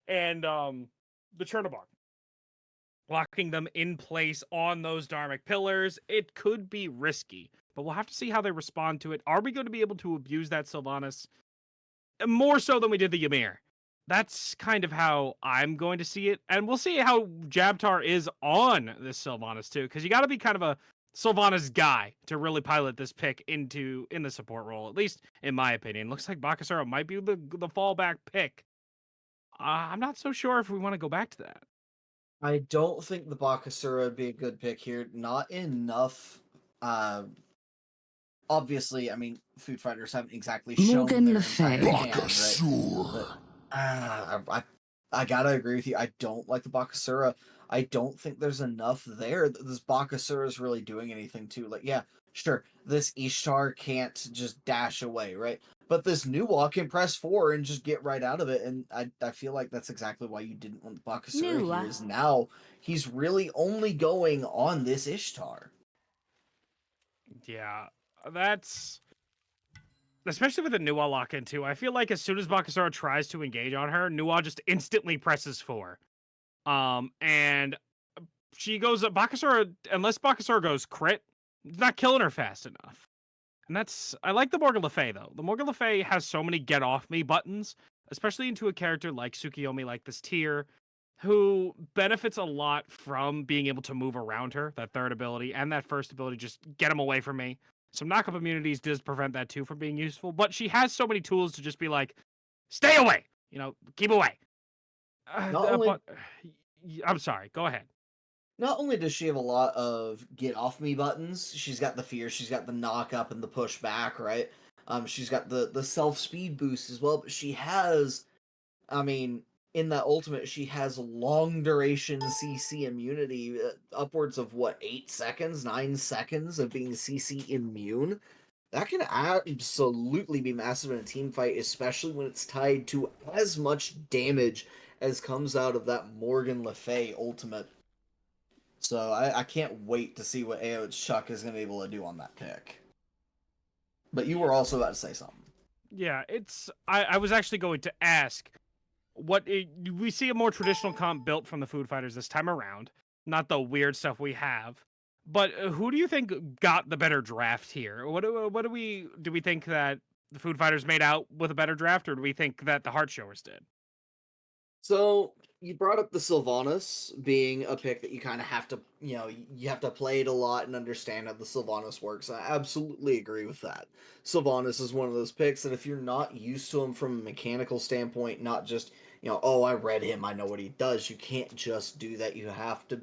and the Chernobyl. Locking them in place on those Dharmic pillars, it could be risky, but we'll have to see how they respond to it. Are we going to be able to abuse that Sylvanas more so than we did the Ymir? That's kind of how I'm going to see it, and we'll see how Jabtar is on this Sylvanas too, because you got to be kind of a Sylvanas guy to really pilot this pick in the support role, at least in my opinion. Looks like Bakasura might be the fallback pick. I'm not so sure if we want to go back to that.
I don't think the Bakasura would be a good pick here. Not enough. Uh, Obviously, I mean, food fighters haven't exactly shown
Morgan
their
Le
entire
Fay.
hand, right? But I gotta agree with you. I don't like the Bakasura. I don't think there's enough there that this Bakasura is really doing anything to. Like, yeah, sure, this Ishtar can't just dash away, right? But this Nuwa can press 4 and just get right out of it, and I feel like that's exactly why you didn't want the Bakasura
Nuwa.
here, is now he's really only going on this Ishtar.
Yeah, that's especially with the Nuwa lock in too. I feel like as soon as Bakasura tries to engage on her, Nuwa just instantly presses 4. And she goes Bakasura, unless Bakasura goes crit, it's not killing her fast enough. And that's I like the Morgan Le Fay though. The Morgan Le Fay has so many get off me buttons, especially into a character like Tsukiyomi, like this tier, who benefits a lot from being able to move around her, that third ability, and that first ability, just get him away from me. Some knockup immunities does prevent that too from being useful, but she has so many tools to just be like, stay away, keep away.
Not only
But I'm sorry, go ahead.
Not only does she have a lot of get off me buttons, she's got the fear, she's got the knock up and the push back, right? She's got the self speed boost as well, but she has, I mean, in that ultimate, she has long duration CC immunity, upwards of what, 8 seconds, 9 seconds of being CC immune. That can absolutely be massive in a team fight, especially when it's tied to as much damage as comes out of that Morgan Le Fay ultimate. So I can't wait to see what AO Chuck is going to be able to do on that pick. But you were also about to say something.
Yeah, I was actually going to ask we see a more traditional comp built from the food fighters this time around, not the weird stuff we have. But who do you think got the better draft here? Do we think that the food fighters made out with a better draft, or do we think that the heart showers did?
So you brought up the Sylvanas being a pick that you kind of have to, you have to play it a lot and understand how the Sylvanas works. I absolutely agree with that. Sylvanas is one of those picks that if you're not used to him from a mechanical standpoint, not just, oh, I read him, I know what he does. You can't just do that. You have to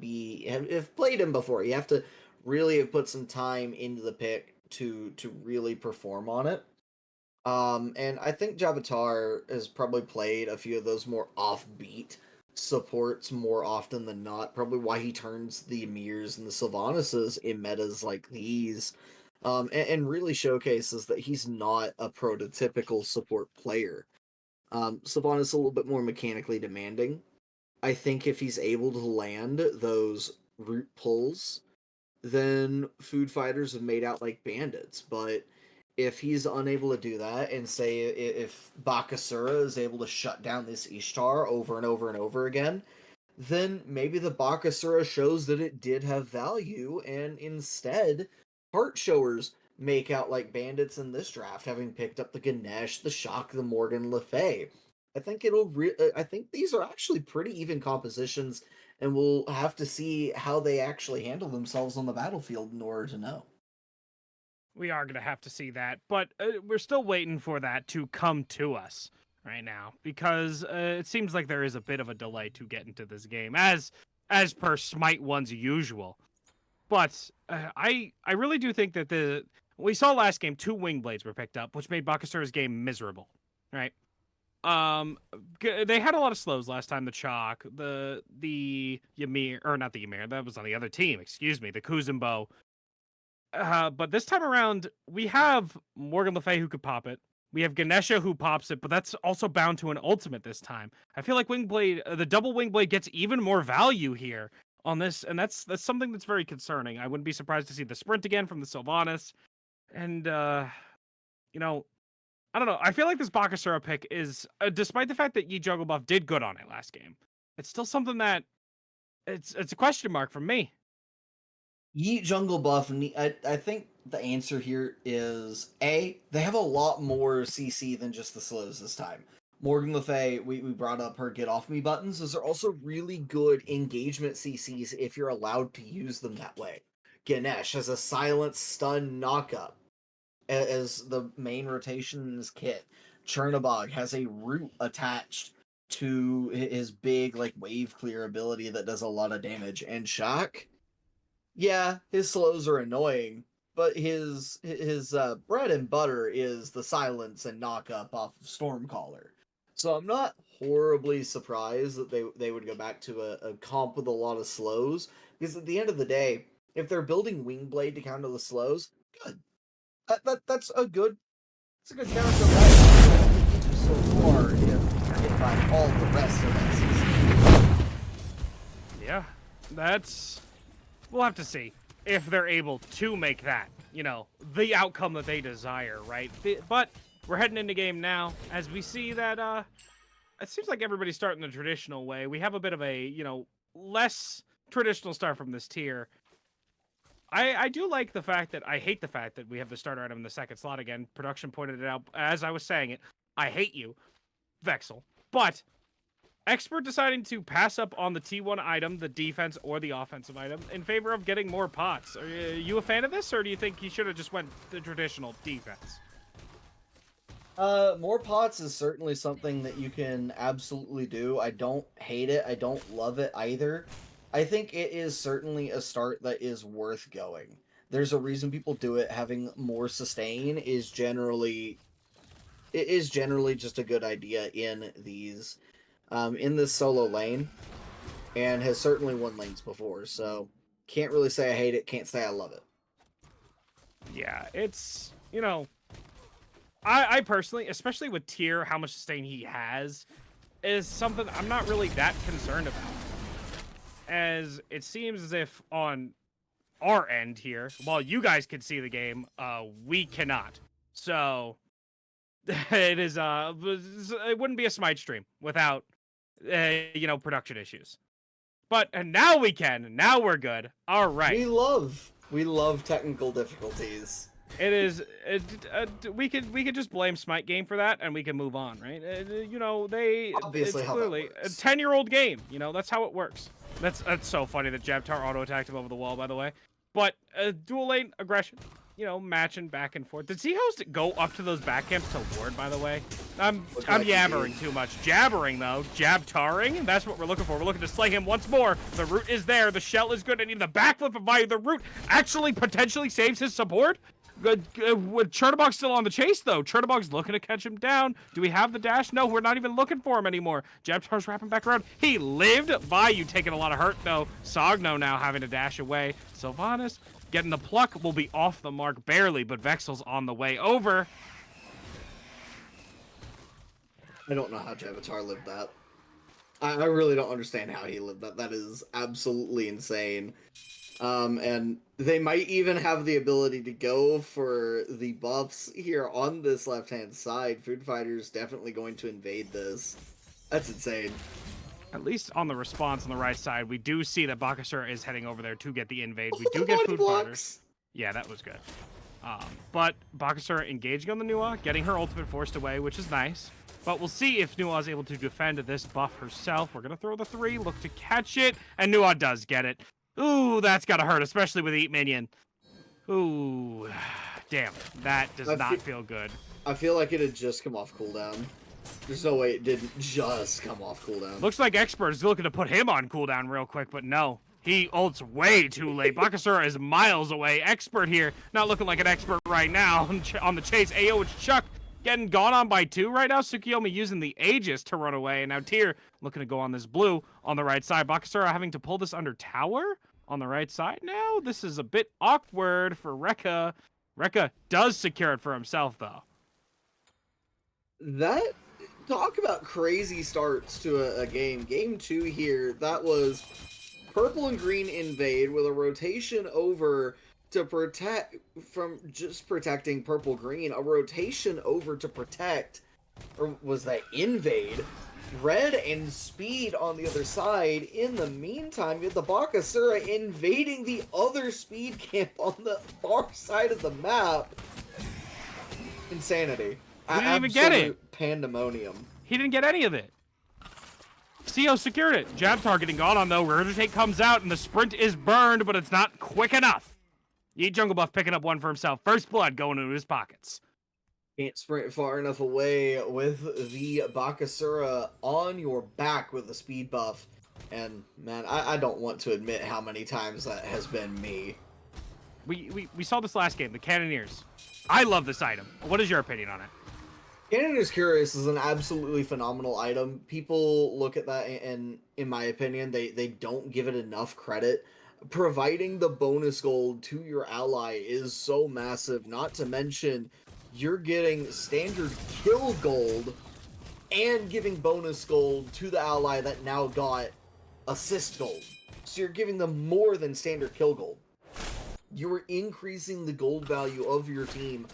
have played him before. You have to really have put some time into the pick to really perform on it. And I think Javatar has probably played a few of those more offbeat supports more often than not. Probably why he turns the Emirs and the Sylvanases in metas like these. And really showcases that he's not a prototypical support player. Sylvanas is a little bit more mechanically demanding. I think if he's able to land those root pulls, then food fighters have made out like bandits. But if he's unable to do that, and say if Bakasura is able to shut down this Ishtar over and over and over again, then maybe the Bakasura shows that it did have value, and instead, heart showers make out like bandits in this draft, having picked up the Ganesh, the Shock, the Morgan Le Fay. I think these are actually pretty even compositions, and we'll have to see how they actually handle themselves on the battlefield in order to know.
We are going to have to see that, but we're still waiting for that to come to us right now because it seems like there is a bit of a delay to get into this game, as per Smite One's usual. But I really do think that we saw last game 2 wing blades were picked up, which made Bakasura's game miserable, right? They had a lot of slows last time. The Chalk, the Ymir, or not the Ymir. That was on the other team. Excuse me, the Kuzumbo. But this time around, we have Morgan Le Fay who could pop it. We have Ganesha who pops it, but that's also bound to an ultimate this time. I feel like Wingblade, the double Wingblade gets even more value here on this, and that's something that's very concerning. I wouldn't be surprised to see the sprint again from the Sylvanas, and you know, I don't know. I feel like this Bakasura pick is, despite the fact that Yi Juggle Buff did good on it last game, it's still something that it's a question mark from me.
Yeet Jungle Buff, I think the answer here is A, they have a lot more CC than just the slows this time. Morgan Le Fay, we brought up her get off me buttons. Those are also really good engagement CCs if you're allowed to use them that way. Ganesh has a silent stun knockup as the main rotation in his kit. Chernobog has a root attached to his big like wave clear ability that does a lot of damage. And Shock, yeah, his slows are annoying, but his bread and butter is the silence and knock up off of Stormcaller. So I'm not horribly surprised that they would go back to a comp with a lot of slows, because at the end of the day, if they're building Wingblade to counter the slows, good. That's a good counter to that. So far, if you get by all the rest of that season.
Yeah, that's. We'll have to see if they're able to make that, the outcome that they desire, right? But we're heading into game now, as we see that it seems like everybody's starting the traditional way. We have a bit of a, less traditional start from this tier. I do like the fact that I hate the fact that we have the starter item in the second slot again. Production pointed it out as I was saying it. I hate you, Vexel. But Expert deciding to pass up on the T1 item, the defense or the offensive item, in favor of getting more pots. Are you a fan of this, or do you think he should have just went the traditional defense?
More pots is certainly something that you can absolutely do. I don't hate it. I don't love it either. I think it is certainly a start that is worth going. There's a reason people do it. Having more sustain is generally just a good idea in these in this solo lane, and has certainly won lanes before. So can't really say I hate it. Can't say I love it.
Yeah, it's I personally, especially with Tyr, how much sustain he has, is something I'm not really that concerned about. As it seems as if on our end here, while you guys can see the game, we cannot. So it is it wouldn't be a Smite stream without production issues. But now we can. Now we're good. All right.
We love technical difficulties.
It is. We could just blame Smite Game for that, and we can move on, right?
Obviously
it's clearly a 10-year-old game. That's how it works. That's so funny that Jabtar auto attacked him over the wall, by the way. But dual lane aggression, matching back and forth. Did C-Host go up to those back camps to ward, by the way? I'm yabbering too much. Jabbering, though. Jabtaring? That's what we're looking for. We're looking to slay him once more. The root is there. The shell is good. I need the backflip of Vayu. The root actually potentially saves his support. With Chernobog still on the chase, though. Chernobog's looking to catch him down. Do we have the dash? No, we're not even looking for him anymore. Jabtar's wrapping back around. He lived. Vayu taking a lot of hurt, though. Sogno now having to dash away. Sylvanas getting the pluck will be off the mark barely, but Vexel's on the way over.
I don't know how Javatar lived that. I really don't understand how he lived that. That is absolutely insane. And they might even have the ability to go for the buffs here on this left-hand side. Food Fighter's definitely going to invade this. That's insane.
At least on the response on the right side, we do see that Bakasura is heading over there to get the invade. We do get Food Fighters. Yeah, that was good. But Bakasura engaging on the Nua, getting her ultimate forced away, which is nice. But we'll see if Nua is able to defend this buff herself. We're going to throw the 3, look to catch it, and Nua does get it. Ooh, that's gotta hurt, especially with Eat Minion. Ooh, damn, that does not feel good.
I feel like it had just come off cooldown. There's no way it didn't just come off cooldown.
Looks like Expert is looking to put him on cooldown real quick, but no. He ults way too late. Bakasura is miles away. Expert here, not looking like an expert right now on the chase. AO, it's Chuck. getting gone on by 2 right now. Tsukiyomi using the Aegis to run away. And now Tyr looking to go on this blue on the right side. Bakasura having to pull this under tower on the right side now. This is a bit awkward for Rekka. Rekka does secure it for himself, though.
That, talk about crazy starts to a game. Game 2 here, that was purple and green invade with a rotation over to protect from just protecting purple green, a rotation over to protect, or was that invade? Red and speed on the other side. In the meantime, you have the Bakasura invading the other speed camp on the far side of the map. Insanity.
We didn't even get it.
Pandemonium.
He didn't get any of it. CO secured it. Jab targeting gone on, though. Regurgitate comes out, and the sprint is burned, but it's not quick enough. Yeet Jungle Buff picking up one for himself. First blood going into his pockets.
Can't sprint far enough away with the Bakasura on your back with the speed buff. And, man, I don't want to admit how many times that has been me.
We saw this last game, the Cannoneers. I love this item. What is your opinion on it?
Cannoneer's Curious is an absolutely phenomenal item. People look at that and, in my opinion, they don't give it enough credit. Providing the bonus gold to your ally is so massive, not to mention you're getting standard kill gold and giving bonus gold to the ally that now got assist gold. So you're giving them more than standard kill gold. You are increasing the gold value of your team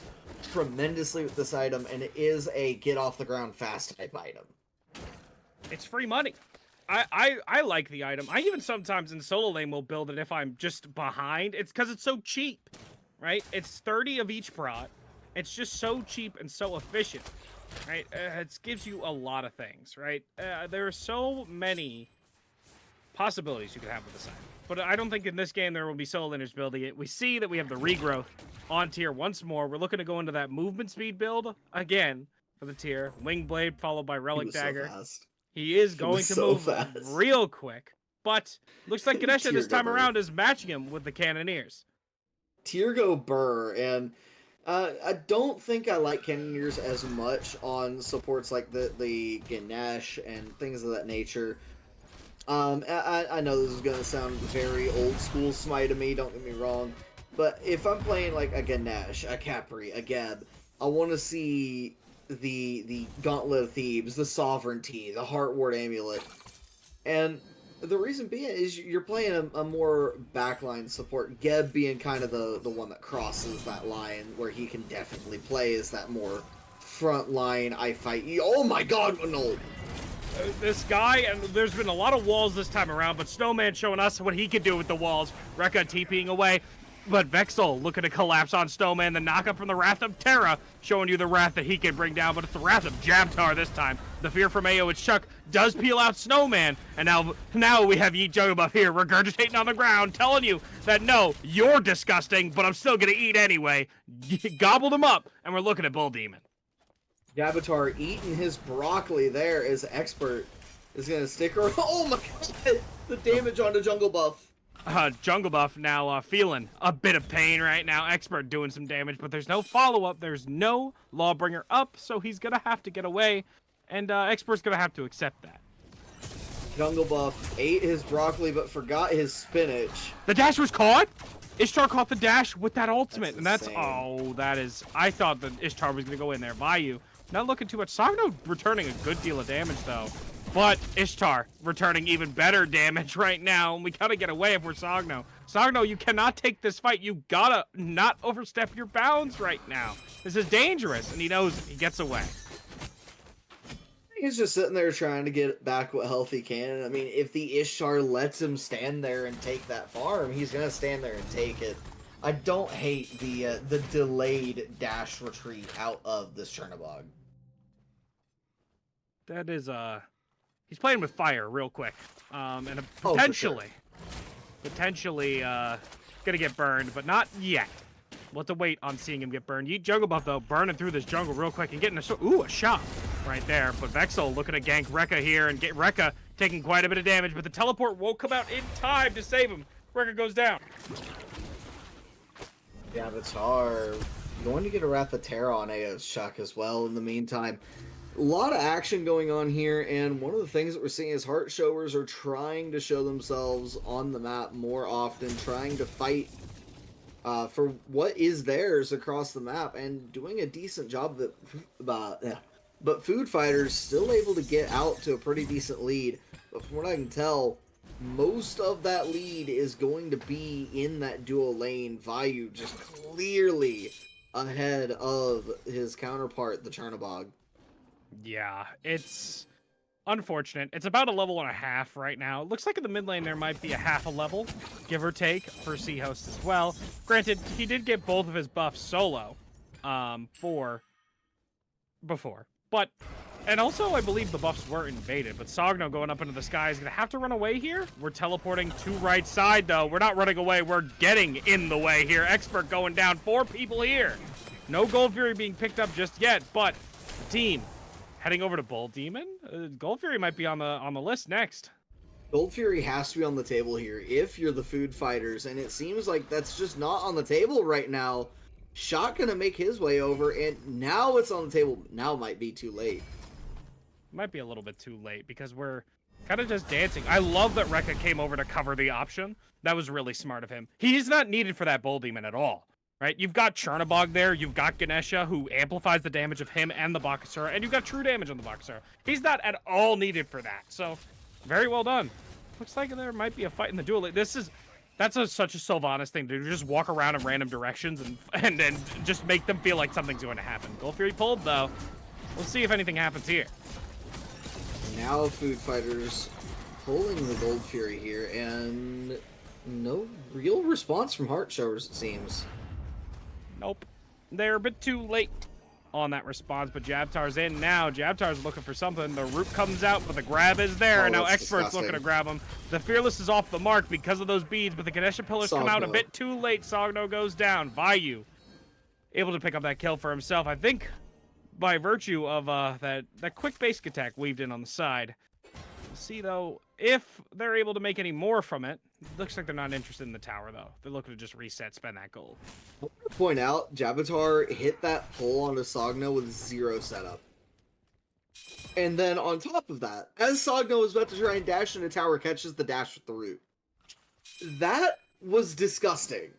tremendously with this item, and it is a get off the ground fast type item.
It's free money. I like the item. I even sometimes in solo lane will build it if I'm just behind. It's because it's so cheap, right? It's 30 of each prot. It's just so cheap and so efficient, right? It gives you a lot of things, right? There are so many possibilities you could have with this item. But I don't think in this game there will be solo laners building it. We see that we have the regrowth on Tyr once more. We're looking to go into that movement speed build again for the Tyr. Wing Blade followed by Relic Dagger.
So fast.
He is going to move
fast.
real quick. But looks like Ganesha this time around is matching him with the Cannoneers.
Tyr go Burr, and I don't think I like Cannoneers as much on supports like the Ganesh and things of that nature. I know this is going to sound very old school Smite to me, don't get me wrong, but if I'm playing like a Ganesh, a Capri, a Geb, I want to see the Gauntlet of Thebes, the Sovereignty, the Heart Ward Amulet, and the reason being is you're playing a more backline support, Geb being kind of the one that crosses that line, where he can definitely play as that more front line, I fight you. Oh my god, no!
This guy, and there's been a lot of walls this time around, but Snowman showing us what he could do with the walls. Rekka TPing away, but Vexel looking to collapse on Snowman. The knockup from the Wrath of Terra, showing you the Wrath that he can bring down, but it's the Wrath of Jabtar this time. The fear from AoE Chuck does peel out Snowman, and now we have Yeet Jungle Buff here, regurgitating on the ground, telling you that no, you're disgusting, but I'm still gonna eat anyway. Gobbled him up, and we're looking at Bull Demon.
Jabbatar eating his broccoli there as Expert is going to stick around. Oh my god! The damage onto Jungle Buff.
Jungle Buff now feeling a bit of pain right now. Expert doing some damage, but there's no follow-up. There's no Lawbringer up, so he's going to have to get away, and Expert's going to have to accept that.
Jungle Buff ate his broccoli but forgot his spinach.
The dash was caught? Ishtar caught the dash with that ultimate, and that's...
insane.
Oh, that is... I thought that Ishtar was going to go in there. Vayu not looking too much. Sagno returning a good deal of damage, though. But Ishtar returning even better damage right now, and we gotta get away if we're Sagno. Sagno, you cannot take this fight. You gotta not overstep your bounds right now. This is dangerous, and he knows he gets away.
He's just sitting there trying to get back what health he can. I mean, if the Ishtar lets him stand there and take that farm, he's gonna stand there and take it. I don't hate the delayed dash retreat out of this Chernobog.
That is, he's playing with fire real quick. And potentially gonna get burned, but not yet. We'll have to wait on seeing him get burned. Yeet Jungle Buff, though, burning through this jungle real quick and getting a shot right there. But Vexel looking to gank Rekka here and get Rekka taking quite a bit of damage, but the teleport won't come out in time to save him. Rekka goes down.
Jabbatar Going to get a Wrath of Terra on AO's Chuck as well in the meantime. A lot of action going on here, and one of the things that we're seeing is Heart Showers are trying to show themselves on the map more often, trying to fight for what is theirs across the map, and doing a decent job of it. Yeah. But Food Fighters still able to get out to a pretty decent lead. But from what I can tell, most of that lead is going to be in that duo lane. Vayu just clearly ahead of his counterpart, the Chernobog.
Yeah, it's unfortunate. It's about a level and a half right now. It looks like in the mid lane there might be a half a level, give or take, for Seahost as well. Granted, he did get both of his buffs solo for before. But, and also I believe the buffs were invaded, but Sogno going up into the sky is going to have to run away here. We're teleporting to right side, though. We're not running away. We're getting in the way here. Expert going down. 4 people here. No Gold Fury being picked up just yet, but the team heading over to Bull Demon. Gold Fury might be on the list next.
Gold Fury has to be on the table here if you're the Food Fighters, and it seems like that's just not on the table right now. Shot gonna make his way over, and now it's on the table. Now might be too late.
Might be a little bit too late because we're kind of just dancing. I love that Rekka came over to cover the option. That was really smart of him. He's not needed for that Bull Demon at all, right? You've got Chernobog there. You've got Ganesha, who amplifies the damage of him and the Bakasura, and you've got true damage on the Bakasura. He's not at all needed for that, so very well done. Looks like there might be a fight in the duel. That's such a Sylvanas thing to do. Just walk around in random directions and just make them feel like something's going to happen. Gold Fury pulled, though. We'll see if anything happens here.
Now Food Fighters pulling the Gold Fury here, and no real response from Heart Showers, it seems.
Nope. They're a bit too late on that response, but Jabtar's in now. Jabtar's looking for something. The root comes out, but the grab is there, and now Expert's
disgusting.
looking to grab him. The Fearless is off the mark because of those beads, but the Ganesha Pillars come out a bit too late. Sogno goes down. Vayu able to pick up that kill for himself, I think, by virtue of that quick basic attack weaved in on the side. We'll see, though, if they're able to make any more from it. Looks like they're not interested in the tower, though. They're looking to just reset, spend that gold.
I want to point out, Jabbatar hit that pull onto Sogno with 0 setup. And then on top of that, as Sogno was about to try and dash into tower, catches the dash with the root. That was disgusting.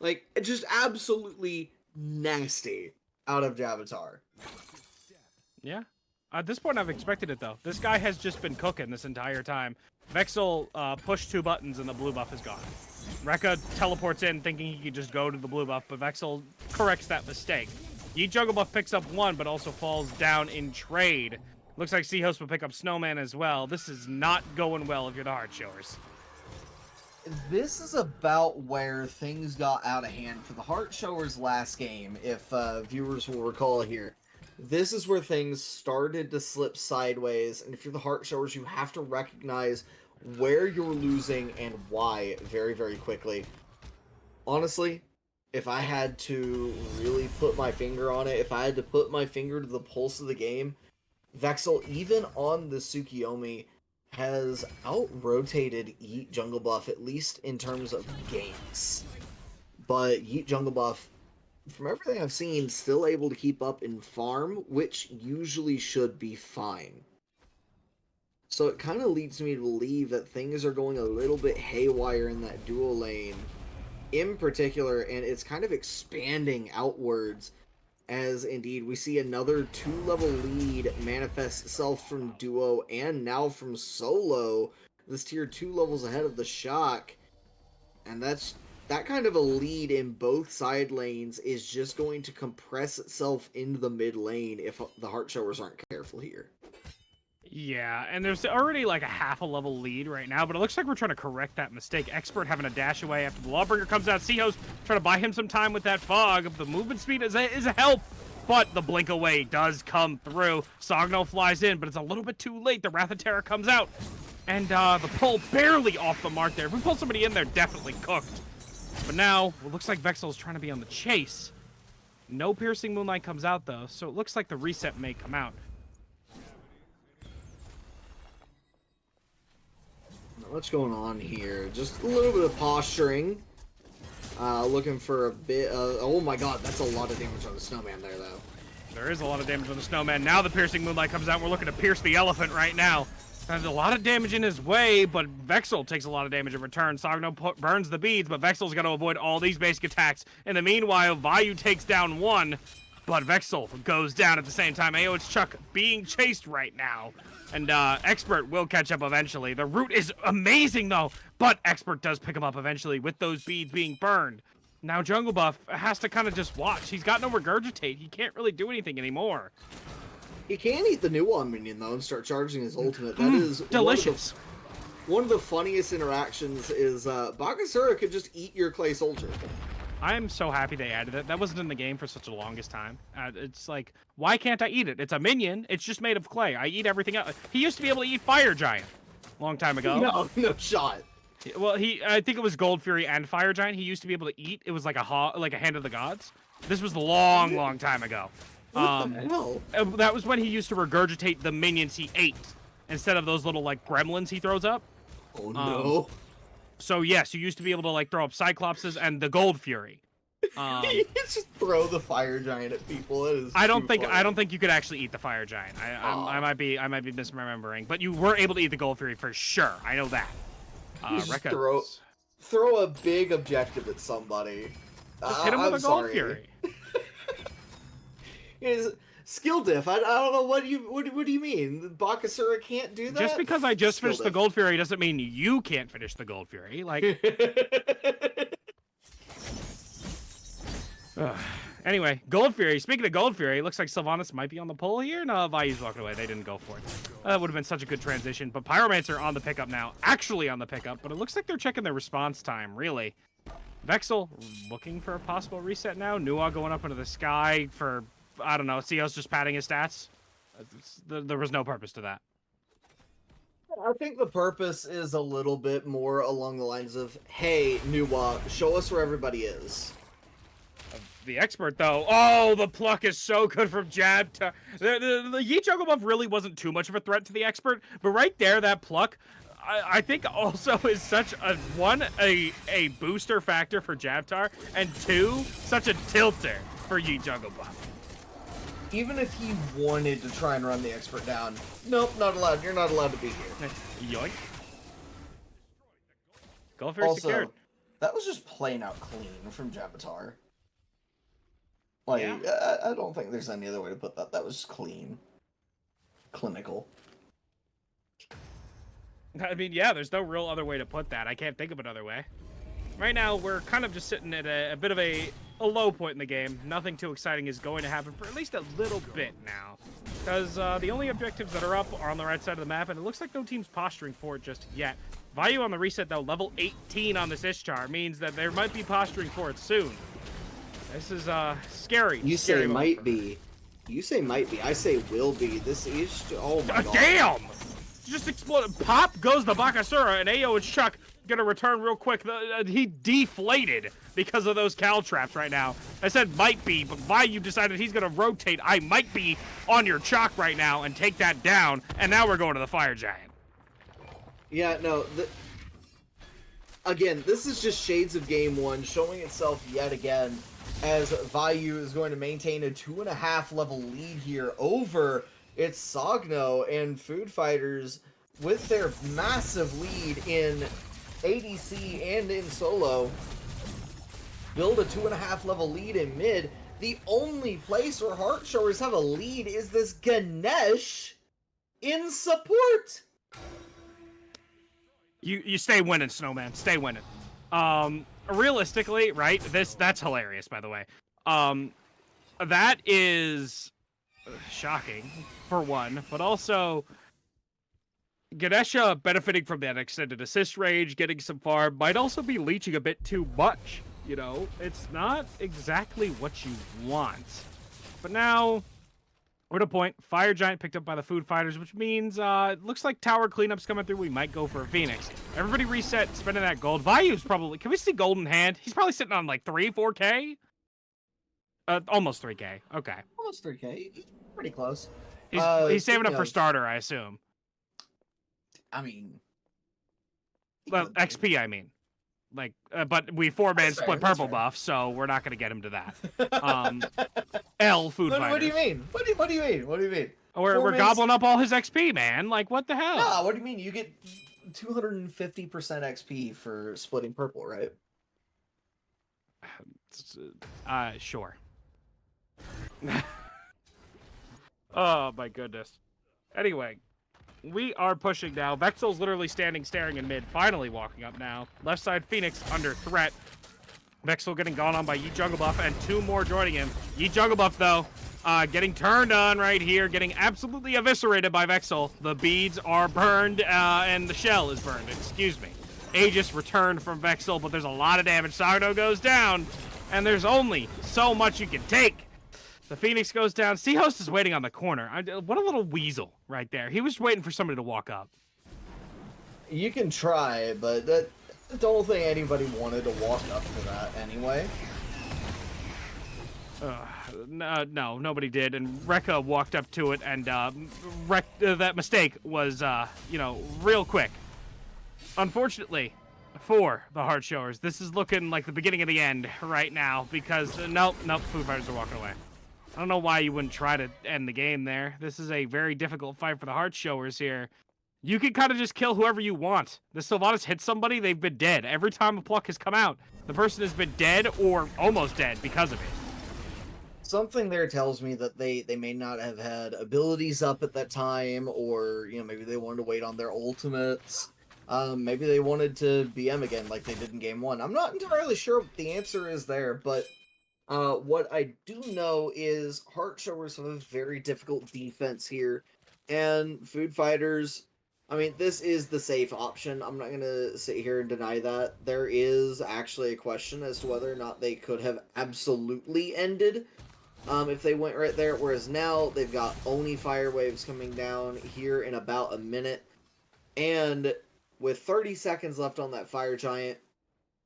Like, just absolutely nasty out of Jabbatar.
Yeah. At this point, I've expected it, though. This guy has just been cooking this entire time. Vexel pushed 2 buttons, and the blue buff is gone. Rekka teleports in, thinking he could just go to the blue buff, but Vexel corrects that mistake. Yeet Jungle Buff picks up 1, but also falls down in trade. Looks like Seahost will pick up Snowman as well. This is not going well if you're the Heart Showers.
This is about where things got out of hand for the Heart Showers last game, if viewers will recall here. This is where things started to slip sideways, and if you're the Heart Showers, you have to recognize where you're losing and why very, very quickly. Honestly, if I had to really put my finger on it, if I had to put my finger to the pulse of the game, Vexel, even on the Tsukiyomi, has out-rotated Yeet Jungle Buff, at least in terms of games. But Yeet Jungle Buff, from everything I've seen, still able to keep up in farm, which usually should be fine. So it kind of leads me to believe that things are going a little bit haywire in that dual lane in particular, and it's kind of expanding outwards as indeed we see another 2-level lead manifest itself from duo and now from solo. This tier 2 levels ahead of the Shock, and that kind of a lead in both side lanes is just going to compress itself into the mid lane if the Heart Showers aren't careful here.
Yeah, and there's already like a half a level lead right now, but it looks like we're trying to correct that mistake. Expert having a dash away after the Lawbringer comes out. Seahost trying to buy him some time with that fog. The movement speed is a help, but the blink away does come through. Sogno flies in, but it's a little bit too late. The Wrath of Terra comes out, and the pull barely off the mark there. If we pull somebody in there, definitely cooked. But now, it looks like Vexel is trying to be on the chase. No Piercing Moonlight comes out, though, so it looks like the reset may come out.
What's going on here? Just a little bit of posturing. Looking for a bit. Oh my god, that's a lot of damage on the snowman there, though.
There is a lot of damage on the snowman. Now the piercing moonlight comes out. We're looking to pierce the elephant right now. There's a lot of damage in his way, but Vexel takes a lot of damage in return. Sogno burns the beads, but Vexel's got to avoid all these basic attacks. In the meanwhile, Vayu takes down one, but Vexel goes down at the same time. Ayo, it's Chuck being chased right now. And Expert will catch up eventually. The root is amazing, though, but Expert does pick him up eventually with those beads being burned. Now Jungle Buff has to kind of just watch. He's got no Regurgitate. He can't really do anything anymore.
He can eat the Nuon minion, though, and start charging his ultimate. That is
delicious.
One of the funniest interactions is Bakasura could just eat your clay soldier.
I'm so happy they added it. That wasn't in the game for such the longest time. It's like, why can't I eat it? It's a minion. It's just made of clay. I eat everything else. He used to be able to eat Fire Giant a long time ago.
No shot.
Well, I think it was Gold Fury and Fire Giant. He used to be able to eat. It was like a Hand of the Gods. This was long time ago.
What the hell?
That was when he used to regurgitate the minions he ate instead of those little like gremlins he throws up.
Oh no.
So yes, you used to be able to like throw up Cyclopses and the Gold Fury.
You just throw the Fire Giant at people. It is
I don't think you could actually eat the Fire Giant. I might be misremembering, but you were able to eat the Gold Fury for sure. I know that.
Just throw a big objective at somebody.
Just hit him with a Gold Fury.
Is skill diff. I don't know what do you mean? Bakasura can't do that?
Just because I just finished the Gold Fury doesn't mean you can't finish the Gold Fury. Like anyway, Gold Fury. Speaking of Gold Fury, looks like Sylvanas might be on the pole here. No, Vayu's walking away. They didn't go for it. That would have been such a good transition. But Pyromancer on the pickup now. Actually on the pickup, but it looks like they're checking their response time, really. Vexel looking for a possible reset now. Nuwa going up into the sky for, I don't know, Cio's just padding his stats. There was no purpose to that.
I think the purpose is a little bit more along the lines of, hey, Nuwa, show us where everybody is.
The Expert, though, oh, the pluck is so good from Jab. The Yeet Jungle Buff really wasn't too much of a threat to the Expert, but right there, that pluck, I think also is such a booster factor for Jabtar, and two, such a tilter for Yeet Jungle Buff.
Even if he wanted to try and run the Expert down, nope, not allowed. You're not allowed to be here.
Yoink. Gold Fury secured.
That was just plain out clean from Jabtar. Like, yeah. I don't think there's any other way to put that. That was clean. Clinical.
I mean, yeah, there's no real other way to put that. I can't think of another way. Right now, we're kind of just sitting at a bit of a low point in the game. Nothing too exciting is going to happen for at least a little bit now. Because the only objectives that are up are on the right side of the map, and it looks like no team's posturing for it just yet. Vayu on the reset, though, level 18 on this Ishtar, means that there might be posturing for it soon. This is scary.
You
scary
say might be. You say might be. I say will be. This is. Oh my god.
Damn! Just exploded. Pop goes the Bakasura, and Ayo and Chuck gonna return real quick. He deflated because of those Cal traps right now. I said might be, but Vayu decided he's gonna rotate. I might be on your Chalk right now and take that down. And now we're going to the Fire Giant.
Yeah, no. Again, this is just shades of Game 1 showing itself yet again, as Vayu is going to maintain a 2.5 level lead here over its Sogno, and Food Fighters, with their massive lead in ADC and in solo, build a 2.5 level lead in mid. The only place where Heart Showers have a lead is this Ganesh in support.
You stay winning, Snowman. Stay winning. Realistically, right? That's hilarious, by the way. That is shocking for one, but also Ganesha benefiting from that extended assist range, getting some farm, might also be leeching a bit too much. You know, it's not exactly what you want. But now, we're at a point. Fire Giant picked up by the Food Fighters, which means it looks like tower cleanup's coming through. We might go for a Phoenix. Everybody reset, spending that gold. Vayu's probably... Can we see Golden Hand? He's probably sitting on like 4K? Almost 3K. Okay.
Almost 3K. Pretty close.
He's saving up for starter, I assume.
I mean...
Well, XP, I mean. But we 4-man
That's fair.
split
That's
purple
fair.
buff, so we're not gonna get him to that. L food
What do you
fighters.
mean? What do you mean? What do you mean?
We're gobbling up all his XP, man. Like, what the hell?
Nah, what do you mean? You get 250% XP for splitting purple, right?
Sure. Oh my goodness. Anyway, we are pushing now. Vexel's literally staring in mid, finally walking up now. Left side Phoenix under threat. Vexel getting gone on by Yi Jungle Buff, and 2 more joining him. Yi Jungle Buff, though, getting turned on right here, getting absolutely eviscerated by Vexel. The beads are burned, and the shell is burned. Excuse me. Aegis returned from Vexel, but there's a lot of damage. Sagno goes down, and there's only so much you can take. The Phoenix goes down. Seahost is waiting on the corner. What a little weasel right there. He was waiting for somebody to walk up.
You can try, but I don't think anybody wanted to walk up to that anyway.
No, nobody did, and Rekka walked up to it, and that mistake was, real quick. Unfortunately, for the Heart Showers, this is looking like the beginning of the end right now, because, nope, Foo Fighters are walking away. I don't know why you wouldn't try to end the game there. This is a very difficult fight for the Heart Showers here. You can kind of just kill whoever you want. The Sylvanas hit somebody, they've been dead. Every time a pluck has come out, the person has been dead or almost dead because of it.
Something there tells me that they may not have had abilities up at that time, or maybe they wanted to wait on their ultimates. Maybe they wanted to BM again like they did in game 1. I'm not entirely sure what the answer is there, but what I do know is Heart Showers have a very difficult defense here, and Food Fighters, I mean, this is the safe option. I'm not going to sit here and deny that. There is actually a question as to whether or not they could have absolutely ended if they went right there, whereas now they've got Oni Fire Waves coming down here in about a minute, and with 30 seconds left on that Fire Giant,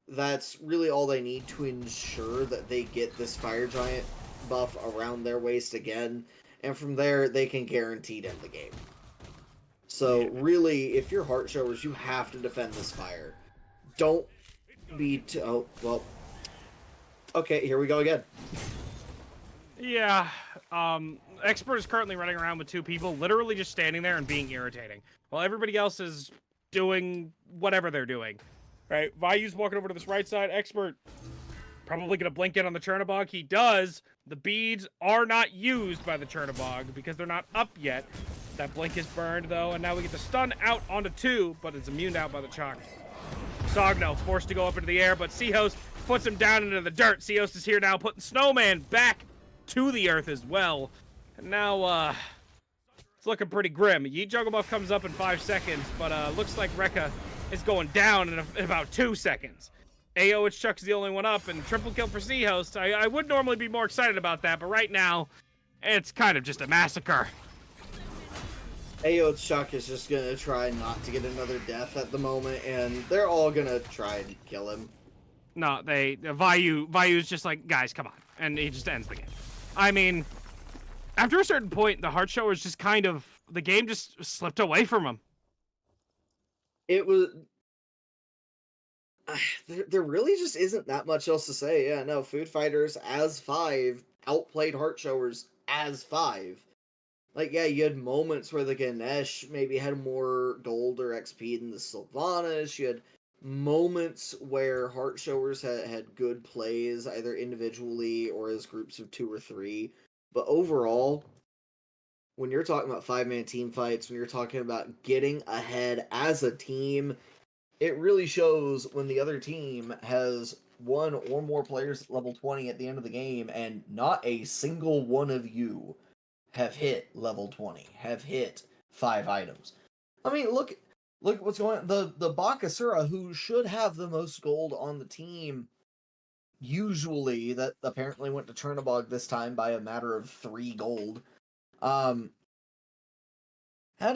that's really all they need to ensure that they get this Fire Giant buff around their waist again, and from there, they can guaranteed end the game. So, really, if you're Heart Showers, you have to defend this fire. Don't be oh, well. Okay, here we go again.
Yeah, Expert is currently running around with 2 people, literally just standing there and being irritating, while everybody else is doing whatever they're doing. Right, Vayu's walking over to this right side. Expert probably going to blink in on the Chernobog. He does. The beads are not used by the Chernobog because they're not up yet. That blink is burned, though, and now we get the stun out onto 2, but it's immune out by the Chalk. Sagno forced to go up into the air, but Seahost puts him down into the dirt. Seahost is here now, putting Snowman back to the earth as well. And now, it's looking pretty grim. Yi Jungle Buff comes up in 5 seconds, but looks like Rekka is going down in about 2 seconds. AO Chuck's the only one up, and triple kill for Seahost. I would normally be more excited about that, but right now, it's kind of just a massacre.
AO Chuck is just gonna try not to get another death at the moment, and they're all gonna try and kill him.
No, Vayu's just like, guys, come on. And he just ends the game. I mean, after a certain point, the Heart Showers just kind of, the game just slipped away from him.
It was... there really just isn't that much else to say. Yeah, no, Food Fighters as 5 outplayed Heart Showers as 5. Like, yeah, you had moments where the Ganesh maybe had more gold or XP than the Sylvanas. You had moments where Heart Showers had good plays, either individually or as groups of 2 or 3. But overall, when you're talking about 5-man team fights, when you're talking about getting ahead as a team, it really shows when the other team has 1 or more players at level 20 at the end of the game, and not a single one of you have hit level 20, have hit 5 items. I mean, look at what's going on. The Bakasura, who should have the most gold on the team, usually, that apparently went to Chernobog this time by a matter of 3 gold, had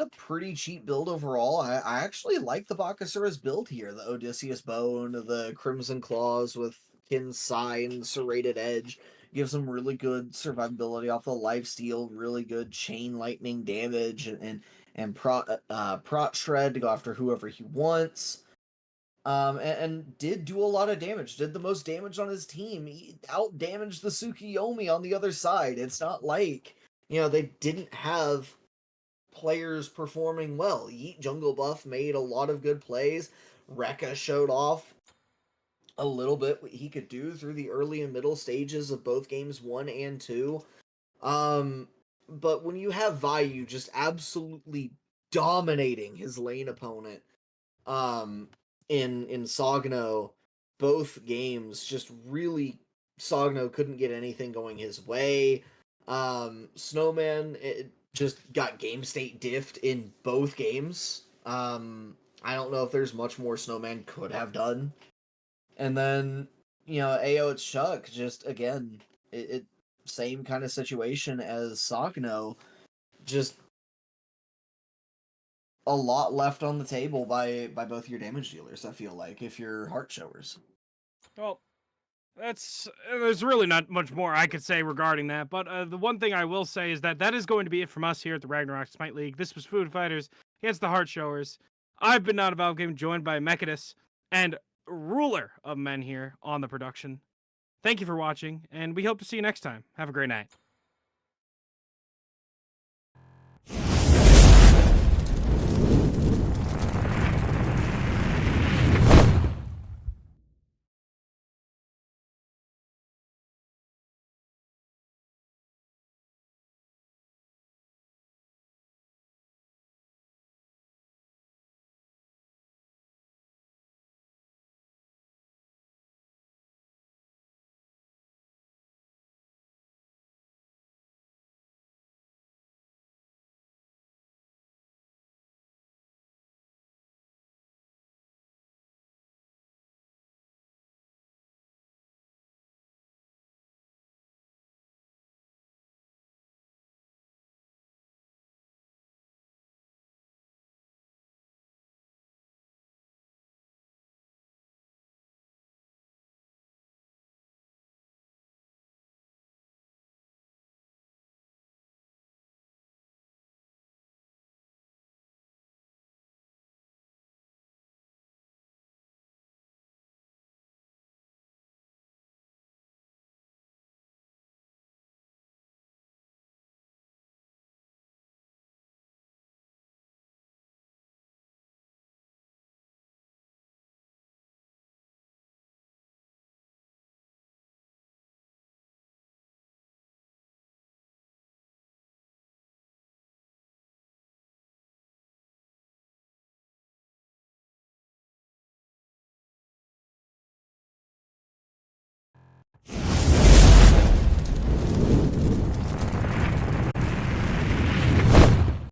a pretty cheap build overall. I actually like the Bakasura's build here. The Odysseus Bone, the Crimson Claws with Kin's Sign, Serrated Edge, gives him really good survivability off the lifesteal, really good chain lightning damage, and prot shred to go after whoever he wants. and did do a lot of damage. Did the most damage on his team. He out damaged the Tsukiyomi on the other side. It's not like they didn't have players performing well. Yeet Jungle Buff made a lot of good plays. Rekka showed off a little bit what he could do through the early and middle stages of both games 1 and 2. But when you have Vayu just absolutely dominating his lane opponent, um, in Sogno, both games just really Sogno couldn't get anything going his way. Snowman just got game state diffed in both games. I don't know if there's much more Snowman could have done. And then, AO it's Chuck, just again, it same kind of situation as Sogno, just a lot left on the table by both your damage dealers, I feel like, if you're heart showers.
Well, there's really not much more I could say regarding that, but the one thing I will say is that is going to be it from us here at the Ragnarok Smite League. This was Food Fighters against the Heart Showers. I've been Not a Valve Game, joined by Mechadus and ruler of men here on the production. Thank you for watching, and we hope to see you next time. Have a great night.